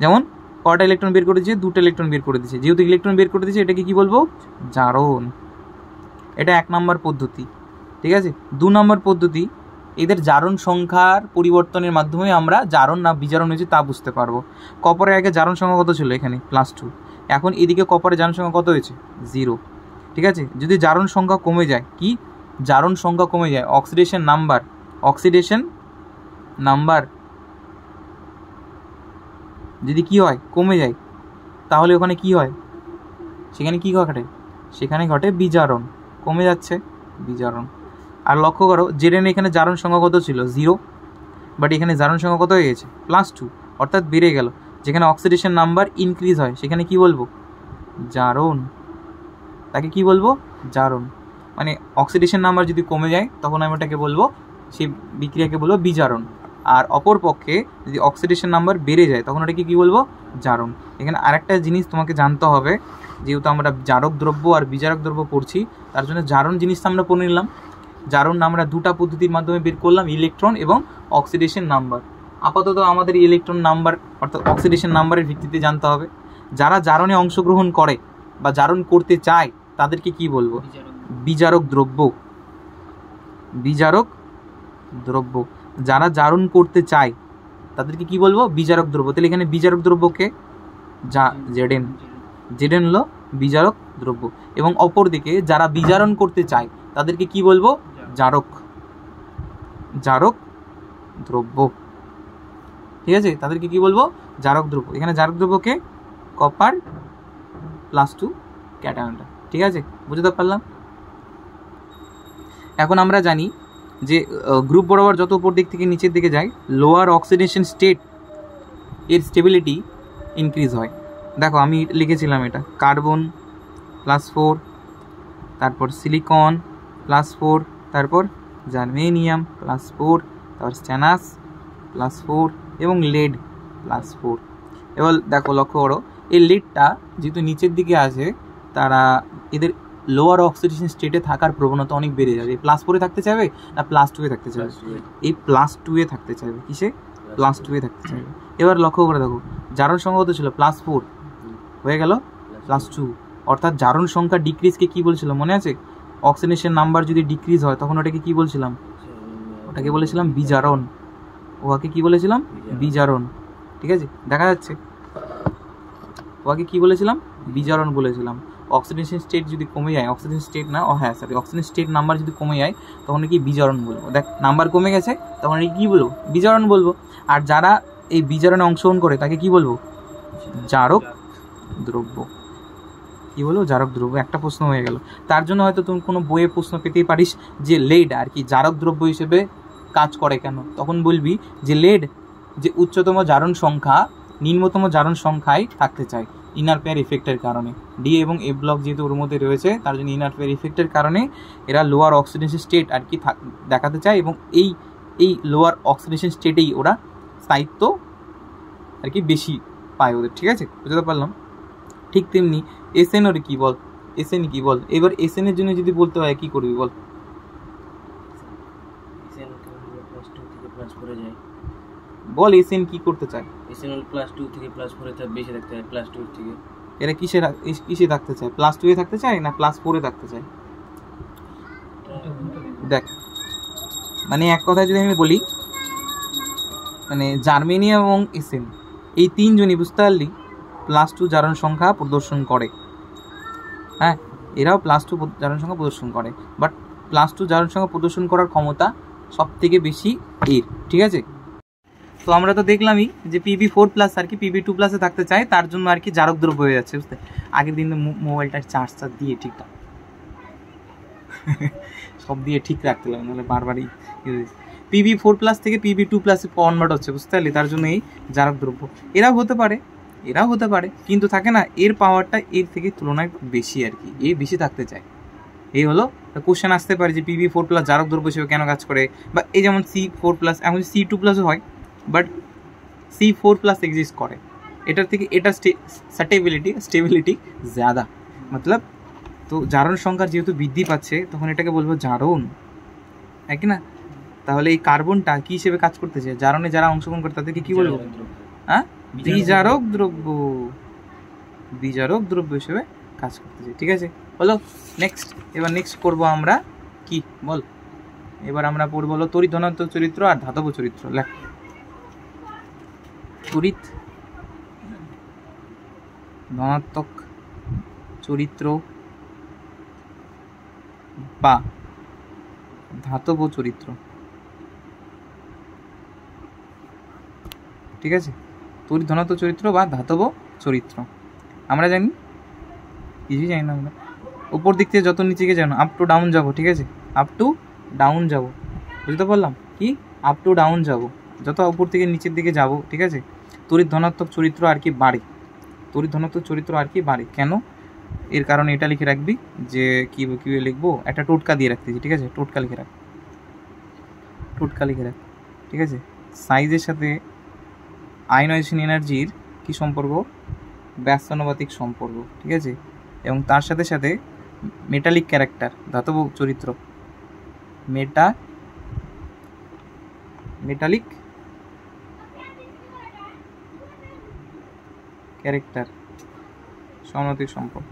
যেমন কটা ইলেকট্রন বের করে দিয়েছে? 2টা ইলেকট্রন বের করে দিয়েছে। যেহেতু ইলেকট্রন বের করে দিয়েছে এটাকে কি বলবো? জারণ। এটা 1 নম্বর পদ্ধতি, ঠিক আছে। 2 নম্বর পদ্ধতি, এদের জারণ সংখ্যার পরিবর্তনের মাধ্যমে আমরা জারণ না বিজারণ হয়েছে তা বুঝতে পারবো। কপারের আগে জারণ সংখ্যা কত ছিল? এখানে +2। এখন এদিকে কপারের জারণ সংখ্যা কত হয়েছে? 0, ঠিক আছে। যদি জারণ সংখ্যা কমে যায়, কি জারণ সংখ্যা কমে যায়, অক্সিডেশন নাম্বার যদি কি হয়? কমে যায়, তাহলে ওখানে কি হয়? সেখানে কি ঘটে? সেখানে ঘটে বিজারণ, কমে যাচ্ছে বিজারণ। আর লক্ষ্য করো জেডেন এখানে জারণ সংখ্যা কত ছিল? 0, বাট এখানে জারণ সংখ্যা কত হয়ে গেছে? +2, অর্থাৎ বেড়ে গেল। যেখানে অক্সিডেশন নাম্বার ইনক্রিজ হয় সেখানে কি বলবো? জারণ। তাকে কি বলবো? জারণ। মানে অক্সিডেশন নাম্বার যদি কমে যায় তখন আমি ওটাকে বলবো, সেই বিক্রিয়াকে বলবো বিজারণ। আর অপর পক্ষে যদি অক্সিডেশন নাম্বার বেড়ে যায় তখন ওটাকে কী বলবো? জারণ। এখানে আরেকটা জিনিস তোমাকে জানতে হবে, যেহেতু আমরা জারক দ্রব্য আর বিজারক দ্রব্য পড়ছি, তার জন্য জারণ জিনিসটা আমরা পড়ে নিলাম। জারণ আমরা 2টা পদ্ধতির মাধ্যমে বের করলাম, ইলেকট্রন এবং অক্সিডেশন নাম্বার। আপাতত আমাদের ইলেকট্রন নাম্বার অর্থাৎ অক্সিডেশন নাম্বারের ভিত্তিতে জানতে হবে। যারা জারণে অংশগ্রহণ করে বা জারণ করতে চায় তাদেরকে কি বলবো? বিজারক দ্রব্য। বিজারক দ্রব্য। যারা জারণ করতে চায় তাদেরকে কি বলবো? বিজারক দ্রব্য। তাহলে এখানে বিজারক দ্রব্যকে জেডেন হলো বিজারক দ্রব্য। এবং অপরদিকে যারা বিজারণ করতে চায় তাদেরকে কি বলবো? জারক দ্রব্য, ঠিক আছে। তাদেরকে কি বলবো? জারক দ্রব্য। এখানে জারক দ্রব্যকে কপার +2 ক্যাটায়নটা, ঠিক আছে, বুঝতে পারলাম। এখন আমরা জানি যে গ্রুপ বরাবর যত উপর দিক থেকে নিচের দিকে যায়, লোয়ার অক্সিডেশন স্টেট এর স্টেবিলিটি ইনক্রিজ হয়। দেখো আমি লিখেছিলাম এটা, কার্বন +4, তারপর সিলিকন +4, তারপর জার্মেনিয়াম +4, তারপর স্ট্যানাস +4 এবং লেড +4। এবার দেখো লক্ষ্য করো, এই লেডটা যেহেতু নিচের দিকে আছে, তারা এদের লোয়ার অক্সিডেশন স্টেটে থাকার প্রবণতা অনেক বেড়ে যাবে। +4-এ থাকতে চাইবে না +2-এ থাকতে চাইবে? এই +2-এ থাকতে চাইবে। কিসে? +2-এ থাকতে চাইবে। এবার লক্ষ্য করে দেখো, জারণ সংখ্যা কত ছিল? +4 হয়ে গেল +2, অর্থাৎ জারণ সংখ্যা ডিক্রিজকে কি বলছিল মনে আছে? অক্সিডেশন নাম্বার যদি ডিক্রিজ হয় তখন ওটাকে কি বলছিলাম? ওটাকে বলেছিলাম বিজারণ। ওকে কি বলেছিলাম? বিজারণ, ঠিক আছে, দেখা যাচ্ছে। ওকে কি বলেছিলাম? বিজারণ বলেছিলাম। অক্সিডেশন স্টেট যদি কমে যায়, অক্সিডেশন স্টেট না, অক্সিডেশন স্টেট নাম্বার যদি কমে যায় তখন কি বিজারণ বলবো। দেখ নাম্বার কমে গেছে তখন কি বলবো? বিজারণ বলবো। আর যারা এই বিজারণে অংশগ্রহণ করে তাকে কি বলবো? জারক দ্রব্য। কি বলবো? জারক দ্রব্য। একটা প্রশ্ন হয়ে গেল। তার জন্য হয়তো তুমি কোনো বইয়ে প্রশ্ন পেতেই পারিস যে লেড আর কি জারক দ্রব্য হিসেবে কাজ করে কেন? তখন বলবি যে লেড যে উচ্চতম জারণ সংখ্যা নিম্নতম জারণ সংখ্যায় থাকতে চায় ইনার পেয়ার ইফেক্টের কারণে। ডি এবং এ ব্লক যেহেতু ওর মধ্যে রয়েছে তার জন্য ইনার পেয়ার ইফেক্টের কারণে এরা লোয়ার অক্সিডেশন স্টেট আর কি দেখাতে চায়, এবং এই লোয়ার অক্সিডেশন স্টেটেই ওরা স্থায়িত্ব আর কি বেশি পায় ওদের, ঠিক আছে, বুঝতে পারলাম। ঠিক তেমনি এসএন ওর কি বল? এসএন কি বল? এবার এসএন এর জন্য যদি বলতে হয় কি করবি বল? বল এসএন কি করতে চায়? এসএন হল +2 থেকে +4 এ বেশি থাকতে চায়, +2 এর থেকে। এরা কিসে থাকতে চায়? +2 এ থাকতে চায় না +4 এ থাকতে চায়? দেখ মানে এক কথায় যদি আমি বলি, মানে জার্মেনিয়াম এবং এসএন এই তিনজনই বুঝতে পারলি +2 জারণ সংখ্যা প্রদর্শন করে। হ্যাঁ, এরাও +2 জারণ সংখ্যা প্রদর্শন করে, বাট +2 জারণ সংখ্যা প্রদর্শন করার ক্ষমতা সব থেকে বেশি এর, ঠিক আছে। তো আমরা তো দেখলামই যে Pb4+ আর কি Pb2+ থাকতে চায়, তার জন্য আর কি জারক দ্রব্য হয়ে যাচ্ছে, বুঝতে। আগের দিন মোবাইলটার চার্জ দিয়ে ঠিক সব দিয়ে ঠিক রাখতে লাগবে, নাহলে বারবারই Pb4+ থেকে Pb2+ কনভার্ট হচ্ছে, বুঝতে পারলি, তার জন্য এই জারক দ্রব্য। এরাও হতে পারে কিন্তু থাকে না, এর পাওয়ারটা এর থেকে তুলনায় বেশি আর কি, এই বেশি থাকতে চায়। এই হলো কোশ্চেন আসতে পারে যে Pb4+ জারক দ্রব্য হিসেবে কেন কাজ করে, বা এই যেমন C4+, এখন C2+ হয়, বাট C4+ এক্সিস্ট করে, এটার থেকে এটা স্টেবিলিটি ज़्यादा, মতলব তো জারণ সংখ্যার যেহেতু বৃদ্ধি পাচ্ছে তখন এটাকে বলবো জারণ, হ্যাঁ কি না? তাহলে এই কার্বনটা কি হিসেবে কাজ করতেছে? জারণে যারা অংশগ্রহণ করে তাদেরকে কি বলবো? হ্যাঁ, বিজারক দ্রব্য, বিজারক দ্রব্য হিসেবে কাজ করতেছে। ঠিক আছে, হলো। নেক্সট, এবার নেক্সট করবো আমরা কি বল, এবার আমরা পড়বো হলো তড়িৎ ধনাত্মক চরিত্র আর ধাতব চরিত্র। লেখ, তড়িৎ ধনাত্মক চরিত্র বা ধাতব চরিত্র। ঠিক আছে, তড়িৎ ধনাত্মক চরিত্র বা ধাতব চরিত্র আমরা জানি, কিছুই জানি না আমরা। উপর দিক থেকে যত নিচে গিয়ে যাবো, আপ টু ডাউন যাবো। ঠিক আছে, আপ টু ডাউন যাবো, বুঝতে পারলাম কি, আপ টু ডাউন যাবো, যত উপর থেকে নিচের দিকে যাব। ঠিক আছে, তড়িৎ ধনাত্মক চরিত্র আর কি বাড়ে, তড়িৎ ধনাত্মক চরিত্র আর কি বাড়ে। কেন? এর কারণে এটা লিখে রাখবি যে কী লিখবো, একটা টোটকা দিয়ে রাখতেছি। ঠিক আছে, টোটকা লিখে রাখ, টোটকা লিখে রাখ। ঠিক আছে, সাইজের সাথে আয়নাইজেশন এনার্জির কী সম্পর্ক, ব্যস্তানুপাতিক সম্পর্ক। ঠিক আছে, এবং তার সাথে সাথে মেটালিক ক্যারেক্টার, ধাতব চরিত্র, মেটালিক ক্যারেক্টার সমানুপাতিক সম্পর্ক।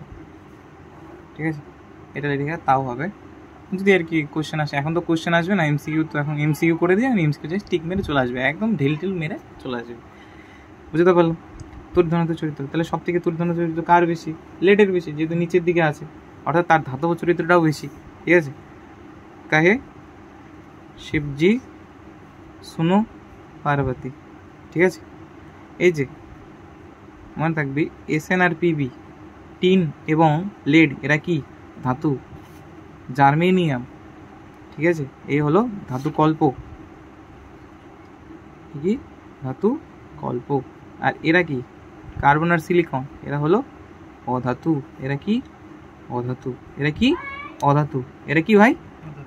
ঠিক আছে, এটা লিখে তাও হবে যদি আর কি কোশ্চেন আসে। এখন তো কোশ্চেন আসবে না, এমসিকিউ তো এখন এমসিকিউ করে দিয়ে আমি এমসিকিউ জাস্ট টিক মেরে চলে আসবে, একদম ঢিল ঢিল মেরে চলে আসবে। বুঝতে পারলাম? তড়িৎ ধনাত্মক চরিত্র, তাহলে সব থেকে তড়িৎ ধনাত্মক চরিত্র কার বেশি? লেডের বেশি, যেহেতু নিচের দিকে আছে, অর্থাৎ তার ধাতব চরিত্রটাও বেশি। ঠিক আছে, কাহে শিবজি সুনো পার্বতী। ঠিক আছে, এই যে মনে থাকবি এসএন আর পিবি, টিন এবং লেড এরা কি ধাতু, জার্মেনিয়াম। ঠিক আছে, এই হলো ধাতু কল্প, কি ধাতু কল্প। আর এরা কি কার্বন আর সিলিকন, এরা হলো অধাতু। এরা কি অধাতু, এরা কি অধাতু, এরা কি ভাই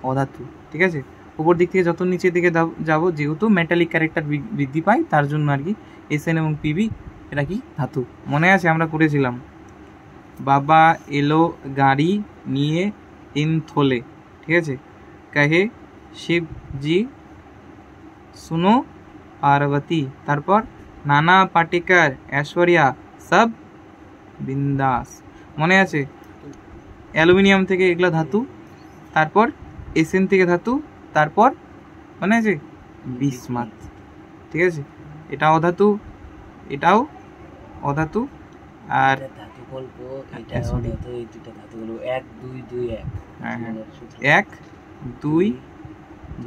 অধাতু। ঠিক আছে, উপর দিক থেকে যত নিচের দিকে যাবো, যেহেতু মেটালিক ক্যারেক্টার বৃদ্ধি পায় তার জন্য আর কি এসএন এবং পিবি এরা কি ধাতু। মনে আছে আমরা করেছিলাম, বাবা এলো গাড়ি নিয়ে ইনথলে। ঠিক আছে, কহে শিবজি সুনো পার্বতী, তারপর নানা পাটেকার ঐশ্বরিয়া সব বিন্দাস। মনে আছে? অ্যালুমিনিয়াম থেকে এগুলো ধাতু, তারপর এসএন থেকে ধাতু, তারপর মনে আছে বিসমাত। ঠিক আছে, এটা অধাতু, এটাও অধাতু। আর ধাতু কল্প, এটা অধাতু, এই দুটো ধাতুগুলো 1 2 2 1। হ্যাঁ হ্যাঁ, 1 2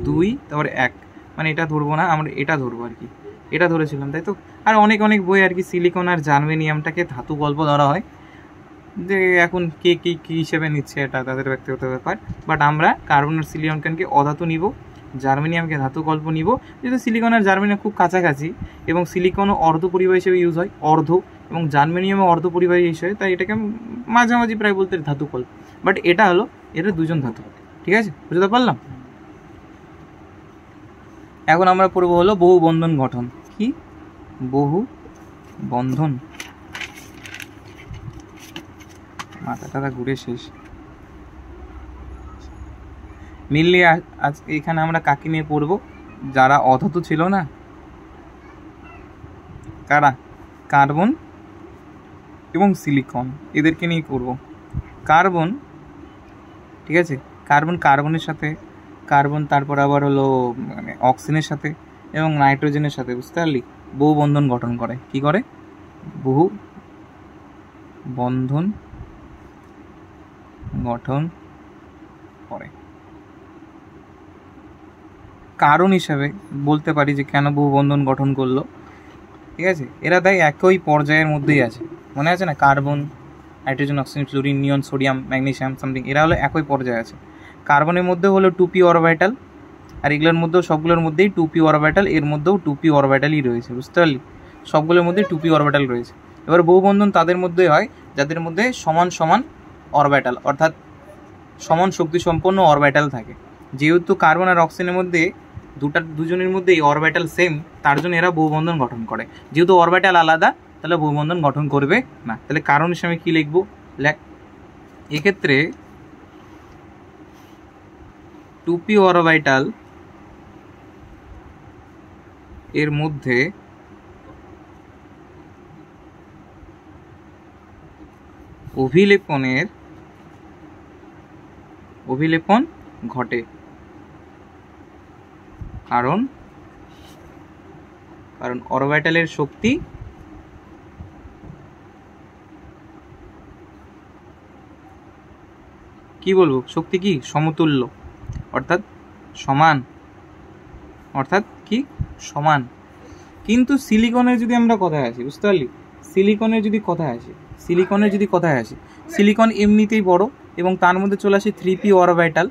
2 তারপর 1, মানে এটা ধরবো না আমরা, এটা ধরবো আর কি, এটা ধরেছিলাম তাই তো। আর অনেক অনেক বই আর কি সিলিকন আর জার্মেনিয়ামটাকে ধাতু গল্প ধরা হয়, যে এখন কে কী হিসেবে নিচ্ছে এটা তাদের ব্যক্তিগত ব্যাপার। বাট আমরা কার্বন আর সিলিকনকে অধাতু নিব, জার্মেনিয়ামকে ধাতু গল্প নিব, যেহেতু সিলিকন আর জার্মেনিয়াম খুব কাছাকাছি, এবং সিলিকনও অর্ধ পরিবাহী হিসেবে ইউজ হয়, অর্ধ, এবং জার্মেনিয়ামও অর্ধ পরিবাহী হিসেবে, তাই এটাকে মাঝামাঝি প্রায় বলতে ধাতু কল্প। বাট এটা হলো, এটা দুজন ধাতু। ঠিক আছে, বুঝতে পারলাম? এখন আমরা পড়বো হলো বহু বন্ধন গঠন। কি বহু বন্ধন, মাথাটা ঘুরে শেষ। মিললে আজ এখানে আমরা কাকে নিয়ে পড়বো? যারা অধাতু ছিল না, কারা? কার্বন এবং সিলিকন, এদেরকে নিয়ে করব। কার্বন, ঠিক আছে, কার্বন কার্বনের সাথে, কার্বন তারপর আবার হলো মানে অক্সিজেনের সাথে এবং নাইট্রোজেনের সাথে, বুঝতে পারলি, বহু বন্ধন গঠন করে। কি করে? বহু বন্ধন গঠন করে। কারণ হিসাবে বলতে পারি যে কেন বহু বন্ধন গঠন করলো। ঠিক আছে, এরা তাই একই পর্যায়ের মধ্যেই আছে, মনে আছে না? কার্বন, হাইড্রোজেন, অক্সিজেন, ফ্লোরিন, নিয়ন, সোডিয়াম, ম্যাগনেসিয়াম সামথিং, এরা হলো একই পর্যায়ে আছে। কার্বনের মধ্যে হলো 2p অরবিটাল, আর এগুলোর মধ্যেও সবগুলোর মধ্যেই 2p অরবিটাল, এর মধ্যেও 2p অরবিটালই রয়েছে, বুঝতে পারলি? সবগুলোর মধ্যে 2p অরবিটাল রয়েছে। এবার বহু বন্ধন তাদের মধ্যে হয় যাদের মধ্যে সমান সমান অরবিটাল, অর্থাৎ সমান শক্তি সম্পন্ন অরবিটাল থাকে। যেহেতু কার্বন আর অক্সিজেনের মধ্যে দুজনের মধ্যে অরবিটাল সেম, তার জন্য এরা বহু বন্ধন গঠন করে। যেহেতু অরবিটাল আলাদা, তাহলে বহু বন্ধন গঠন করবে না। তাহলে কারণ হিসেবে কি লিখবো? লেখ, এক্ষেত্রে 2p অরবিটাল এর মধ্যে অভিলেপন ঘটে, কারণ অরবিটালের শক্তি কি বলবো, শক্তি কি সমতুল্য, অর্থাৎ সমান, কিন্তু সিলিকনের যদি আমরা কথায় আসি, বুঝতে পারলি, সিলিকনের যদি কথায় আসি, সিলিকন এমনিতেই বড় এবং তার মধ্যে চলে আসে 3p অরবিটাল।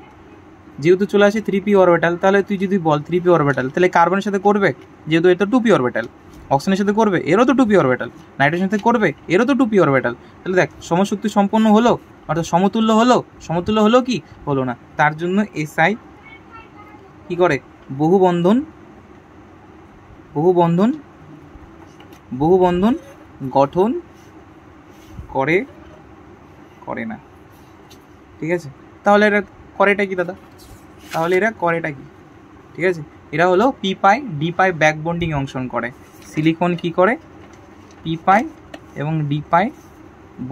যেহেতু চলে আসে 3p অরবিটাল, তাহলে তুই যদি বল 3p অরবিটাল, তাহলে কার্বনের সাথে করবে, যেহেতু এটা 2p অরবিটাল, অক্সিজেনের সাথে করবে, এরও তো 2p অরবিটাল, নাইট্রোজেনের সাথে করবে, এরও তো 2p অরবিটাল। তাহলে দেখ সমশক্তি সম্পন্ন হলো, অর্থাৎ সমতুল্য হলো কি হলো না। তার জন্য এসআই কি করে, বহু বন্ধন গঠন করে না। ঠিক আছে, তাহলে এরা করেটা কি দাদা, ঠিক আছে, এরা হলো পি পাই ডি পাই ব্যাক বন্ডিং অংশগ্রহণ করে। সিলিকন কি করে, পি পাই এবং ডি পাই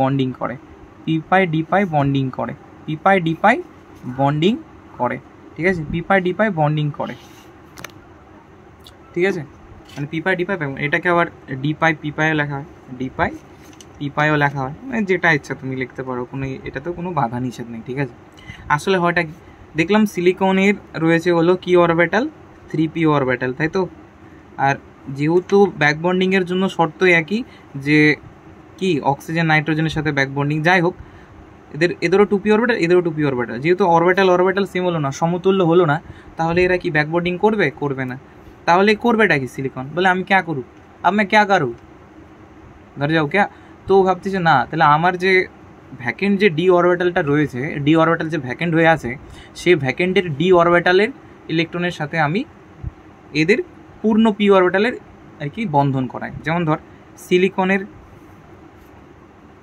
বন্ডিং করে, ঠিক আছে, পি পাই ডি পাই বন্ডিং করে, ঠিক আছে, মানে পি পাই ডি পাই, এটাকে আবার ডি পাই পি পাইও লেখা হয়, ডি পাই পি পাইও লেখা হয়, মানে যেটা ইচ্ছা তুমি লিখতে পারো, এটাতেও কোনো বাধা নিষেধ নেই। ঠিক আছে, আসলে হয়টা কি দেখলাম, সিলিকনের রয়েছে হলো কি অরবিটাল, 3p অরবিটাল, তাই তো। আর যেহেতু ব্যাক বন্ডিংয়ের জন্য শর্ত একই, যে কি অক্সিজেন নাইট্রোজেনের সাথে ব্যাক বন্ডিং, যাই হোক এদেরও 2p অরবিটাল, এদেরও 2p অরবিটাল, যেহেতু অরবিটাল সেম হলো না, সমতুল্য হলো না, তাহলে এরা কি ব্যাক বন্ডিং করবে না। তাহলে করবেটা কি সিলিকন, বলে আমি ক্যা করু, ধরে যাও ক্যা, তো ভাবছি যে না, তাহলে আমার যে ভ্যাকেন্ট যে ডি অরবিটালটা রয়েছে, ডি অরবিটাল যে ভ্যাকেন্ট হয়ে আছে, সেই ভ্যাকেন্টের ডি অরবিটালের ইলেকট্রনের সাথে আমি এদের পূর্ণ পি অরবিটালের আর কি বন্ধন করাই। যেমন ধর সিলিকনের,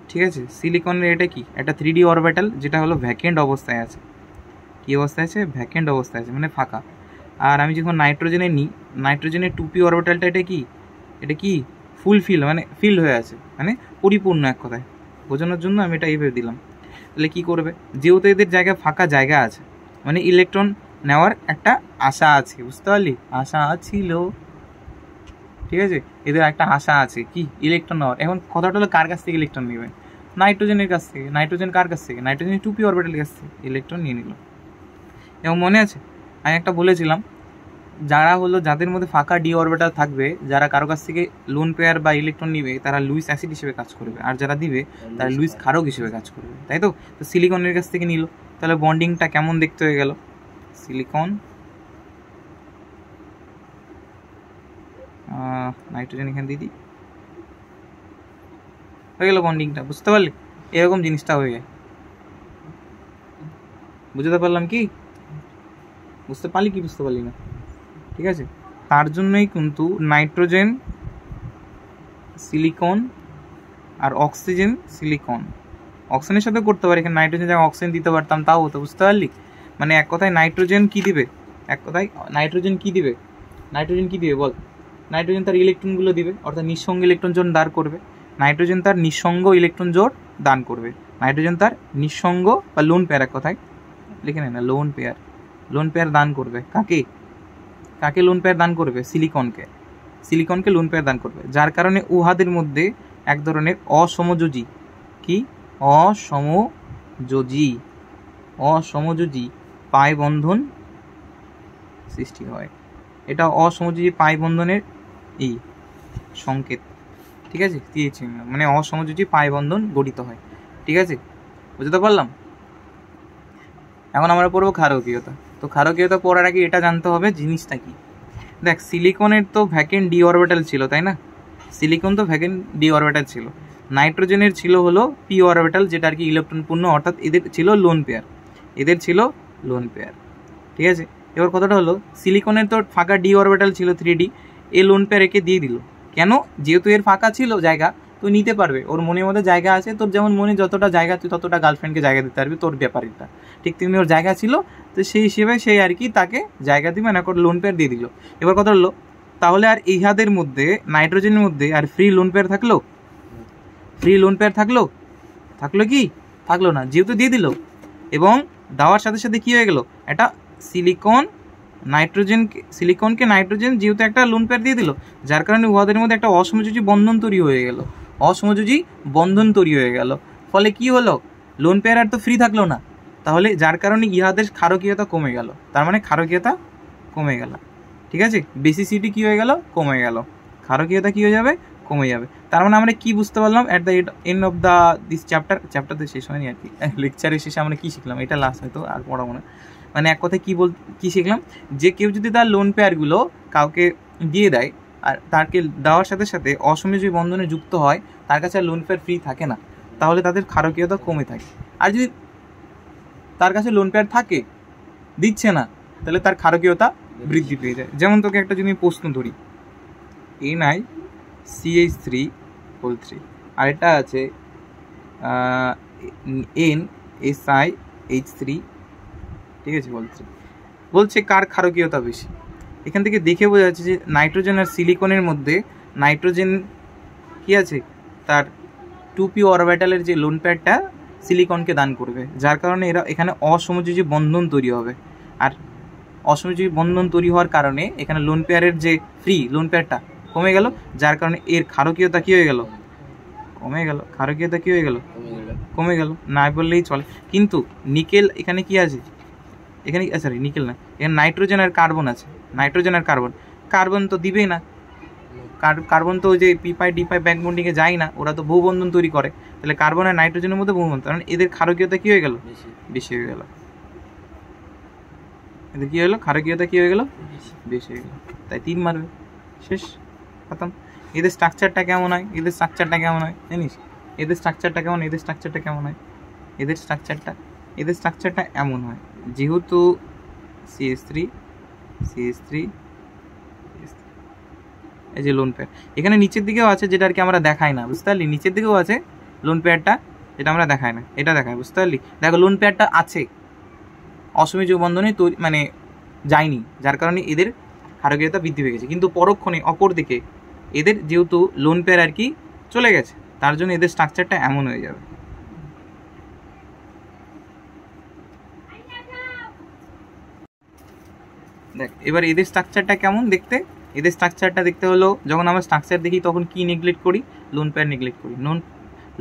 ঠিক আছে, সিলিকনের এটা কি একটা 3d অরবিটাল, যেটা হলো ভ্যাকেন্ট অবস্থায় আছে, কি অবস্থায় আছে, ভ্যাকেন্ট অবস্থায় আছে, মানে ফাঁকা। আর আমি যখন নাইট্রোজেনে নিই, নাইট্রোজেনের 2p অরবিটালটা এটা কি ফুলফিল, মানে ফিল হয়ে আছে, মানে পরিপূর্ণ, এক কথায় বোঝানোর জন্য আমি এটা এইভাবে দিলাম। তাহলে কি করবে, যেহেতু এদের জায়গায় ফাঁকা জায়গা আছে, মানে ইলেকট্রন নেওয়ার একটা আশা আছে, বুঝতে পারলি, আশা ছিল, ঠিক আছে, এদের একটা আশা আছে কি ইলেকট্রন নেওয়ার। এখন কথাটা হলো কার কাছ থেকে ইলেকট্রন নেবে, নাইট্রোজেনের কাছ থেকে। নাইট্রোজেন কার কাছ থেকে, নাইট্রোজেনের 2p অরবিটালের কাছ থেকে ইলেকট্রন নিয়ে নিল। এবং মনে আছে আমি একটা বলেছিলাম, যাদের মধ্যে ফাঁকা ডি অরবিটাল থাকবে, যারা কারো কাছ থেকে লোন পেয়ার বা ইলেকট্রন নিবে, তারা লুইস অ্যাসিড হিসেবে কাজ করবে, আর যারা দিবে তারা লুইস ক্ষারক হিসেবে কাজ করবে, তাই তো। সিলিকনের কাছ থেকে নিল, তাহলে বন্ডিংটা কেমন দেখতে হয়ে গেল, সিলিকন নাইট্রোজেন এখানে দিদি হয়ে গেল বন্ডিংটা, বুঝতে পারলি, এরকম জিনিসটা হয়ে যায়। বুঝতে পারলাম কি, বুঝতে পারলি কি বুঝতে পারলি না, ঠিক আছে। তার জন্যই কিন্তু নাইট্রোজেন সিলিকন আর অক্সিজেন সিলিকন, অক্সিজেনের সাথে করতে পারি, এখানে নাইট্রোজেন যা অক্সিজেন দিতে পারতাম তাও হতো, বুঝতে পারলি। মানে এক কথায় নাইট্রোজেন কি দিবে বল, নাইট্রোজেন তার ইলেকট্রনগুলো দিবে, অর্থাৎ নিঃসঙ্গ ইলেকট্রন জোড় দান করবে। নাইট্রোজেন তার নিঃসঙ্গ ইলেকট্রন জোড় দান করবে, নাইট্রোজেন তার নিঃসঙ্গ বা লোন পেয়ার, এক কথায় লিখে নেয় না, লোন পেয়ার দান করবে। কাকে লোন পেয়ার দান করবে, সিলিকনকে লোন পেয়ার দান করবে, যার কারণে উহাদের মধ্যে এক ধরনের অসমযোজী পাই বন্ধন সৃষ্টি হয়। এটা অসমযোজী পাই বন্ধনের এই সংকেত, ঠিক আছে, দিয়েছি, মানে অসমযোজী পাই বন্ধন গঠিত হয়, ঠিক আছে, বুঝতে পারলাম। এখন আমরা পড়বো ক্ষারকীয়তা। তো ক্ষারকীয়তা পড়ার আগে এটা জানতে হবে জিনিসটা কি। দেখ, সিলিকনের তো ভ্যাকেন্ট ডি অরবিটাল ছিল, তাই না, সিলিকন তো ভ্যাকেন্ট ডি অরবিটাল ছিল। নাইট্রোজেনের ছিল হলো পি অরবিটাল, যেটা আর কি ইলেকট্রন পূর্ণ, অর্থাৎ এদের ছিল লোন পেয়ার, ঠিক আছে। এবার কথাটা হলো, সিলিকনের তো ফাঁকা ডি অরবিটাল ছিল 3d, এ লোন পেয়ার একে দিয়ে দিল, কেন, যেহেতু এর ফাঁকা ছিল জায়গা, তো নিতে পারবে, ওর মনের মধ্যে জায়গা আছে, তোর যেমন মনে যতটা জায়গা তুই ততটা গার্লফ্রেন্ডকে জায়গা দিতে পারবি, তোর ব্যাপারটা ঠিক তেমনি ওর জায়গা ছিল, তো সেই হিসেবে সেই আর কি তাকে জায়গা দিবে না, করে লোন পেয়ার দিয়ে দিল। এবার কথা হলো, তাহলে আর ইহাদের মধ্যে নাইট্রোজেনের মধ্যে আর ফ্রি লোন পেয়ার থাকলো, থাকলো কি? থাকলো না, যেহেতু দিয়ে দিল এবং দেওয়ার সাথে সাথে কি হয়ে গেল, একটা সিলিকনকে নাইট্রোজেন যেহেতু একটা লোন পেয়ার দিয়ে দিল, যার কারণে উহাদের মধ্যে একটা অসমযোজী বন্ধন তৈরি হয়ে গেল, অসমযোজী বন্ধন তৈরি হয়ে গেল। ফলে কি হলো, লোন পেয়ার আর তো ফ্রি থাকলো না, তাহলে যার কারণে ইহাদের ক্ষারকীয়তা কমে গেল, তার মানে ক্ষারকীয়তা কমে গেল। ঠিক আছে, বেসিসিটি কি হয়ে গেল, কমে গেল, ক্ষারকীয়তা কি হয়ে যাবে, কমে যাবে। তার মানে আমরা কি বুঝতে পারলাম at the end of the this চ্যাপ্টারতে শেষ হয়নি আর কি, লেকচারের শেষে আমরা কি শিখলাম, এটা লাস্ট হয়তো আর পড়াবো না। মানে এক কথায় কি শিখলাম, যে কেউ যদি তার লোন পেয়ারগুলো কাউকে দিয়ে দেয় আর তাকে দেওয়ার সাথে সাথে অসমযোজী বন্ধনে যুক্ত হয়, তার কাছে আর লোন পেয়ার ফ্রি থাকে না, তাহলে তাদের ক্ষারকীয়তা কমে থাকে। আর যদি তার কাছে লোন পেয়ার থাকে, দিচ্ছে না, তাহলে তার ক্ষারকীয়তা বৃদ্ধি পেয়ে যায়। যেমন তোকে একটা যদি প্রশ্ন ধরি, NiCH3 আর এটা আছে NSiH3, ঠিক আছে, বলছে কার ক্ষারকীয়তা বেশি। এখান থেকে দেখে বোঝা যাচ্ছে যে নাইট্রোজেন আর সিলিকনের মধ্যে নাইট্রোজেন কি আছে, তার 2p অরবিটালের যে লোন পেয়ারটা সিলিকনকে দান করবে, যার কারণে এরা এখানে অসমযোজী বন্ধন তৈরি হবে। আর অসমযোজী বন্ধন তৈরি হওয়ার কারণে এখানে লোন পেয়ারের যে ফ্রি লোন পেয়ারটা কমে গেল, যার কারণে এর ক্ষারকীয়তা কি হয়ে গেল, কমে গেল। ক্ষারকীয়তা কি হয়ে গেল, কমে গেল, না বললেই চলে। কিন্তু নিকেল এখানে কি আছে, এখানে সরি নিকেল না, এখানে নাইট্রোজেন আর কার্বন আছে, নাইট্রোজেন আর কার্বন তো দিবেই না, কার্বন তো ওই যে p5d5 ব্যাক বন্ডিংয়ে যায় না, ওরা তো বহুবন্ধন তৈরি করে, তাহলে কার্বন আর নাইট্রোজেনের মধ্যে বহুবন্ধন, কারণ এদের ক্ষারকীয়তা কি হয়ে গেল, বেশি হয়ে গেল। এদের কি হলো, ক্ষারকীয়তা কি হয়ে গেল, বেশি হয়ে গেল, তাই 3 মারবে, শেষ, খতম। এদের স্ট্রাকচারটা কেমন হয়, এদের স্ট্রাকচারটা কেমন হয় জানিস, এদের স্ট্রাকচারটা কেমন, এদের স্ট্রাকচারটা কেমন হয়, এদের স্ট্রাকচারটা এমন হয়, যেহেতু CH3 এই যে লোন পেয়ার, এখানে নিচের দিকেও আছে যেটা আর কি আমরা দেখাই না, বুঝতে পারলি, নিচের দিকেও আছে লোন পেয়ারটা, যেটা আমরা দেখাই না, এটা দেখায়, বুঝতে পারলি। দেখো লোন পেয়ারটা আছে, অসমযোজী বন্ধনে মানে যায়নি, যার কারণে এদের ক্ষারকীয়তা বৃদ্ধি হয়ে গেছে। কিন্তু পরক্ষণে অপর দিকে এদের যেহেতু লোন পেয়ার আর কি চলে গেছে, তার জন্য এদের স্ট্রাকচারটা এমন হয়ে যাবে। দেখ এবার এদের স্ট্রাকচারটা কেমন দেখতে, এদের স্ট্রাকচারটা দেখতে হলো, যখন আমরা স্ট্রাকচার দেখি তখন কি নেগলেক্ট করি, লোন পেয়ার নেগলেক্ট করি,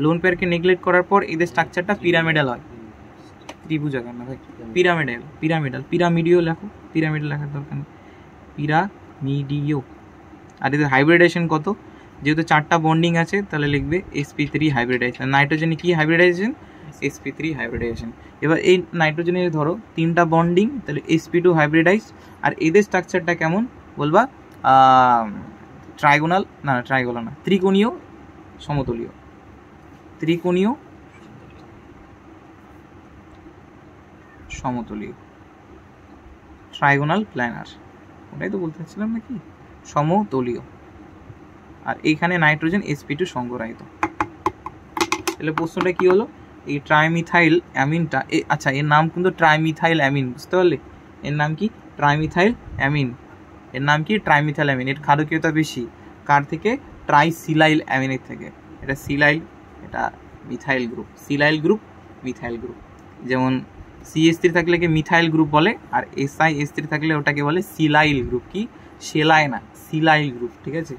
লোন পেয়ারকে নেগলেক্ট করার পর এদের স্ট্রাকচারটা পিরামিডাল হয়, ত্রিভুজাকার না ভাই, পিরামিডিও লেখো, পিরামিডাল লেখার দরকার নেই, পিরামিডিও। আর এদের হাইব্রিডেশন কত, যেহেতু 4টা বন্ডিং আছে তাহলে লিখবে sp3 হাইব্রিডাইজেশন, নাইট্রোজেনে কি হাইব্রিডাইজেশন, sp3 হাইব্রিডাইজেশন। এবার এই নাইট্রোজেনের ধরো 3টা বন্ডিং, তাহলে sp2 হাইব্রিডাইজ। আর এদের স্ট্রাকচারটা কেমন বলবা, ত্রিকোণীয় সমতলীয়, ট্রাইগোনাল প্ল্যানার, ওটাই তো বলতে চাচ্ছিলাম নাকি, সমতলীয়। আর এইখানে নাইট্রোজেন sp2 সংগরাহিত। তাহলে প্রশ্নটা কি হলো, এই ট্রাইমিথাইল অ্যামিনটা, আচ্ছা এর নাম কিন্তু ট্রাইমিথাইল অ্যামিন, বুঝতে পারলে, এর নাম কি, ট্রাইমিথাইল অ্যামিন, এর ক্ষারকীয়তা বেশি কার থেকে, ট্রাইসিলাইল অ্যামিনের থেকে। এটা সিলাইল, এটা মিথাইল গ্রুপ, মিথাইল গ্রুপ। যেমন CH3 থাকলে কি মিথাইল গ্রুপ বলে, আর SiH3 থাকলে ওটাকে বলে সিলাইল গ্রুপ, কি সেলাই না, সিলাইল গ্রুপ, ঠিক আছে।